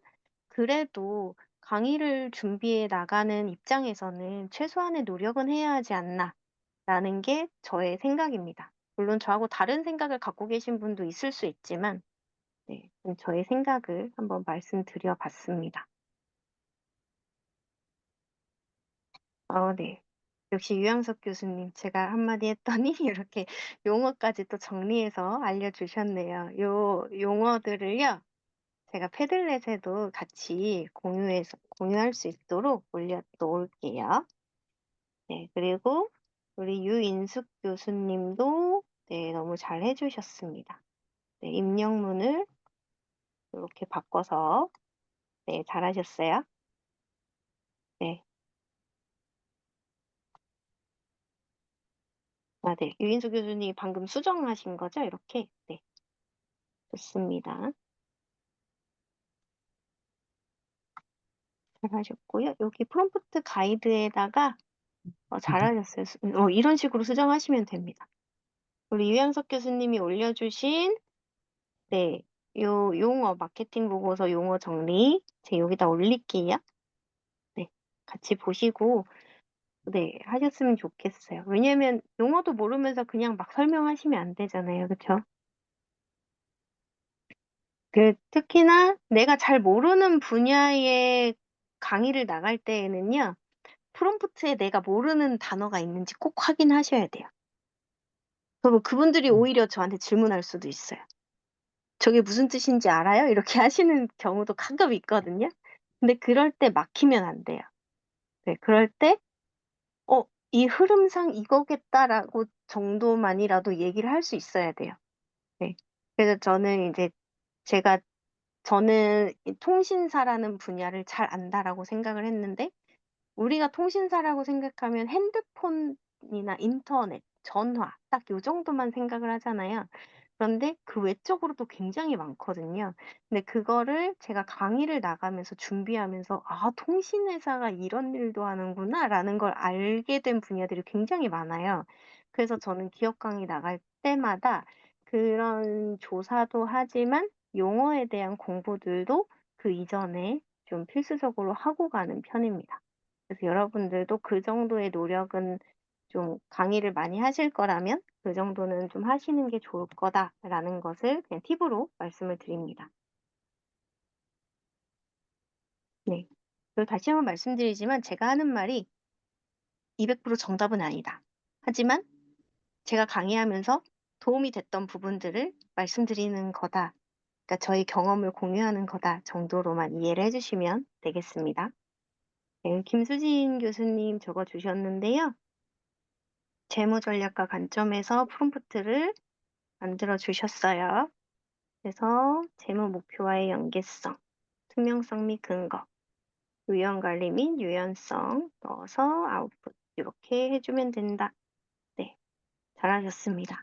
그래도 강의를 준비해 나가는 입장에서는 '최소한의 노력은 해야 하지 않나.'라는 게 저의 생각입니다. 물론 저하고 다른 생각을 갖고 계신 분도 있을 수 있지만 저의 생각을 한번 말씀드려 봤습니다. 네. 역시 유양석 교수님 제가 한마디 했더니 이렇게 용어까지 또 정리해서 알려주셨네요. 요 용어들을요. 제가 패들렛에도 같이 공유할 수 있도록 올려 놓을게요. 네. 그리고 우리 유인숙 교수님도 너무 잘해 주셨습니다. 네. 입력문을 요렇게 바꿔서 잘하셨어요. 네. 네. 유인수 교수님이 방금 수정하신 거죠? 이렇게? 네. 좋습니다. 잘하셨고요. 여기 프롬프트 가이드에다가 잘하셨어요. 이런 식으로 수정하시면 됩니다. 우리 유양석 교수님이 올려주신 요 용어 마케팅 보고서 용어 정리 제가 여기다 올릴게요. 네. 같이 보시고 하셨으면 좋겠어요. 왜냐면 용어도 모르면서 그냥 막 설명하시면 안 되잖아요. 그쵸? 특히나 내가 잘 모르는 분야의 강의를 나갈 때에는요. 프롬프트에 내가 모르는 단어가 있는지 꼭 확인하셔야 돼요. 그러면 그분들이 오히려 저한테 질문할 수도 있어요. "저게 무슨 뜻인지 알아요?" 이렇게 하시는 경우도 가끔 있거든요. 근데 그럴 때 막히면 안 돼요. 그럴 때 '이 흐름상 이거겠다.'라고 정도만이라도 얘기를 할 수 있어야 돼요. 네. 그래서 저는 인제 제가 저는 이 '통신사라는 분야를 잘 안다.'라고 생각을 했는데 우리가 통신사라고 생각하면 핸드폰이나 인터넷, 전화 딱 요 정도만 생각을 하잖아요. 그런데 그 외적으로도 굉장히 많거든요. 근데 그거를 제가 강의를 나가면서 준비하면서 '아 통신회사가 이런 일도 하는구나.'라는 걸 알게 된 분야들이 굉장히 많아요. 그래서 저는 기업 강의 나갈 때마다 그런 조사도 하지만 용어에 대한 공부들도 그 이전에 좀 필수적으로 하고 가는 편입니다. 그래서 여러분들도 그 정도의 노력은 좀 강의를 많이 하실 거라면 그 정도는 좀 하시는 게 좋을 거다라는 것을 그냥 팁으로 말씀을 드립니다. 네. 그리고 다시 한번 말씀드리지만 제가 하는 말이 200% 정답은 아니다. 하지만 제가 강의하면서 도움이 됐던 부분들을 말씀드리는 거다. 그러니까 저희 경험을 공유하는 거다 정도로만 이해를 해주시면 되겠습니다. 네, 김수진 교수님 적어주셨는데요. 재무전략과 관점에서 프롬프트를 만들어 주셨어요. 그래서 재무 목표와의 연계성, 투명성 및 근거, 유연관리 및 유연성 넣어서 아웃풋 이렇게 해주면 된다. 네, 잘하셨습니다.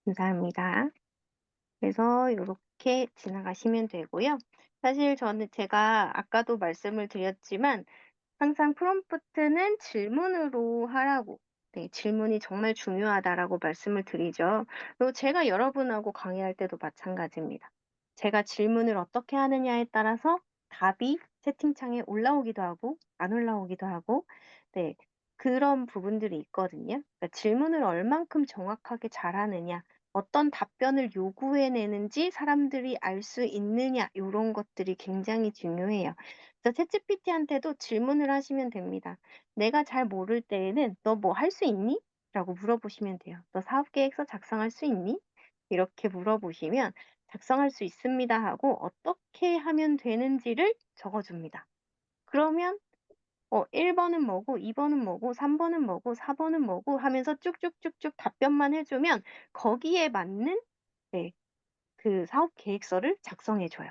감사합니다. 그래서 이렇게 지나가시면 되고요. 사실 제가 아까도 말씀을 드렸지만 항상 프롬프트는 질문으로 하라고, 네, 질문이 정말 중요하다라고 말씀을 드리죠. 그리고 제가 여러분하고 강의할 때도 마찬가지입니다. 제가 질문을 어떻게 하느냐에 따라서 답이 채팅창에 올라오기도 하고 안 올라오기도 하고, 네, 그런 부분들이 있거든요. 그러니까 질문을 얼만큼 정확하게 잘하느냐, 어떤 답변을 요구해내는지 사람들이 알 수 있느냐, 이런 것들이 굉장히 중요해요. 그래서 챗GPT한테도 질문을 하시면 됩니다. 내가 잘 모를 때에는 너 뭐 할 수 있니? 라고 물어보시면 돼요. 너 사업계획서 작성할 수 있니? 이렇게 물어보시면 작성할 수 있습니다 하고 어떻게 하면 되는지를 적어줍니다. 그러면 1번은 뭐고, 2번은 뭐고, 3번은 뭐고, 4번은 뭐고 하면서 쭉쭉쭉쭉 답변만 해주면 거기에 맞는, 네, 그 사업 계획서를 작성해 줘요.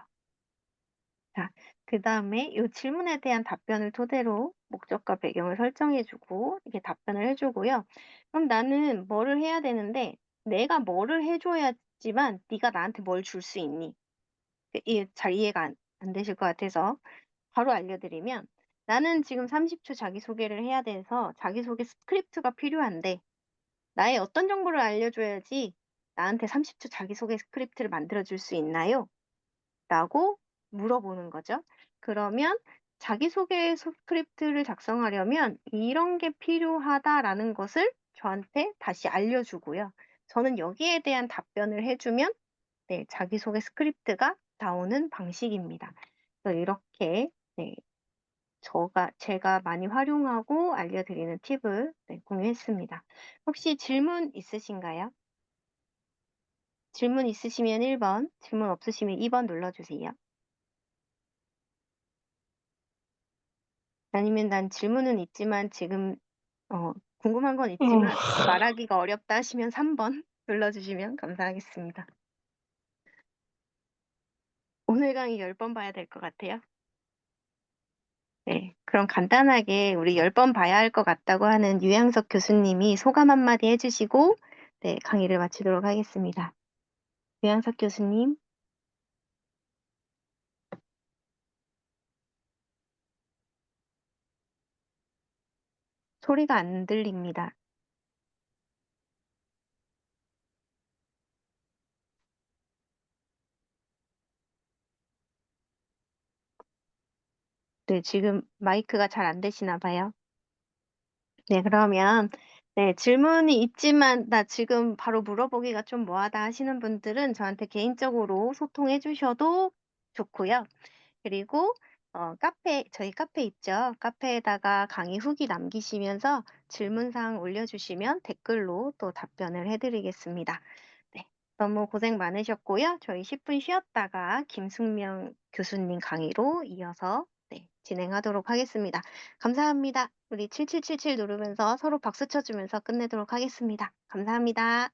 자, 그다음에 이 질문에 대한 답변을 토대로 목적과 배경을 설정해 주고 이렇게 답변을 해 주고요. 그럼 나는 뭐를 해야 되는데 내가 뭐를 해 줘야지만 네가 나한테 뭘 줄 수 있니? 잘 이해가 안 되실 것 같아서 바로 알려드리면 나는 지금 30초 자기소개를 해야 돼서 자기소개 스크립트가 필요한데 나의 어떤 정보를 알려줘야지 나한테 30초 자기소개 스크립트를 만들어줄 수 있나요? 라고 물어보는 거죠. 그러면 자기소개 스크립트를 작성하려면 이런 게 필요하다라는 것을 저한테 다시 알려주고요. 저는 여기에 대한 답변을 해주면 네, 자기소개 스크립트가 나오는 방식입니다. 그래서 이렇게 네, 제가 많이 활용하고 알려드리는 팁을 네, 공유했습니다. 혹시 질문 있으신가요? 질문 있으시면 1번, 질문 없으시면 2번 눌러주세요. 아니면 난 질문은 있지만 지금 궁금한 건 있지만 말하기가 어렵다 하시면 3번 눌러주시면 감사하겠습니다. 오늘 강의 10번 봐야 될 것 같아요. 네, 그럼 간단하게 우리 10번 봐야 할 것 같다고 하는 유양석 교수님이 소감 한마디 해주시고 네, 강의를 마치도록 하겠습니다. 유양석 교수님. 소리가 안 들립니다. 네, 지금 마이크가 잘 안 되시나 봐요. 네, 그러면 네, 질문이 있지만 나 지금 바로 물어보기가 좀 뭐하다 하시는 분들은 저한테 개인적으로 소통해 주셔도 좋고요. 그리고 저희 카페 있죠? 카페에다가 강의 후기 남기시면서 질문사항 올려주시면 댓글로 또 답변을 해드리겠습니다. 네, 너무 고생 많으셨고요. 저희 10분 쉬었다가 김숙명 교수님 강의로 이어서 네, 진행하도록 하겠습니다. 감사합니다. 우리 7777 누르면서 서로 박수 쳐주면서 끝내도록 하겠습니다. 감사합니다.